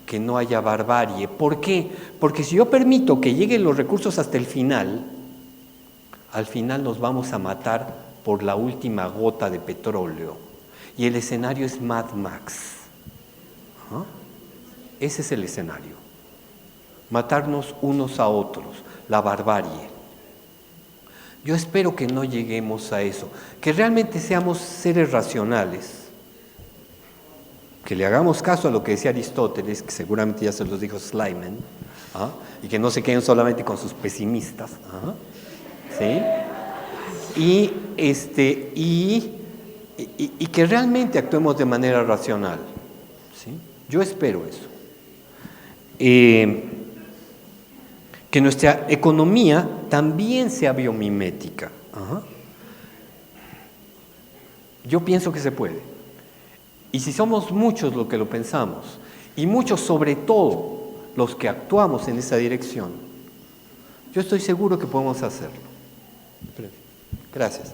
[SPEAKER 13] que no haya barbarie. ¿Por qué? Porque si yo permito que lleguen los recursos hasta el final, al final nos vamos a matar por la última gota de petróleo. y el escenario es Mad Max. ¿Ah? Ese es el escenario. Matarnos unos a otros, la barbarie. Yo espero que no lleguemos a eso, que realmente seamos seres racionales, que le hagamos caso a lo que decía Aristóteles, que seguramente ya se los dijo Slyman, ¿ah? Y que no se queden solamente con sus pesimistas, ¿ah? ¿Sí? Y que realmente actuemos de manera racional, ¿sí? Yo espero eso. Que nuestra economía también sea biomimética. Ajá. Yo pienso que se puede. Y si somos muchos los que lo pensamos, y muchos sobre todo los que actuamos en esa dirección, yo estoy seguro que podemos hacerlo. Gracias.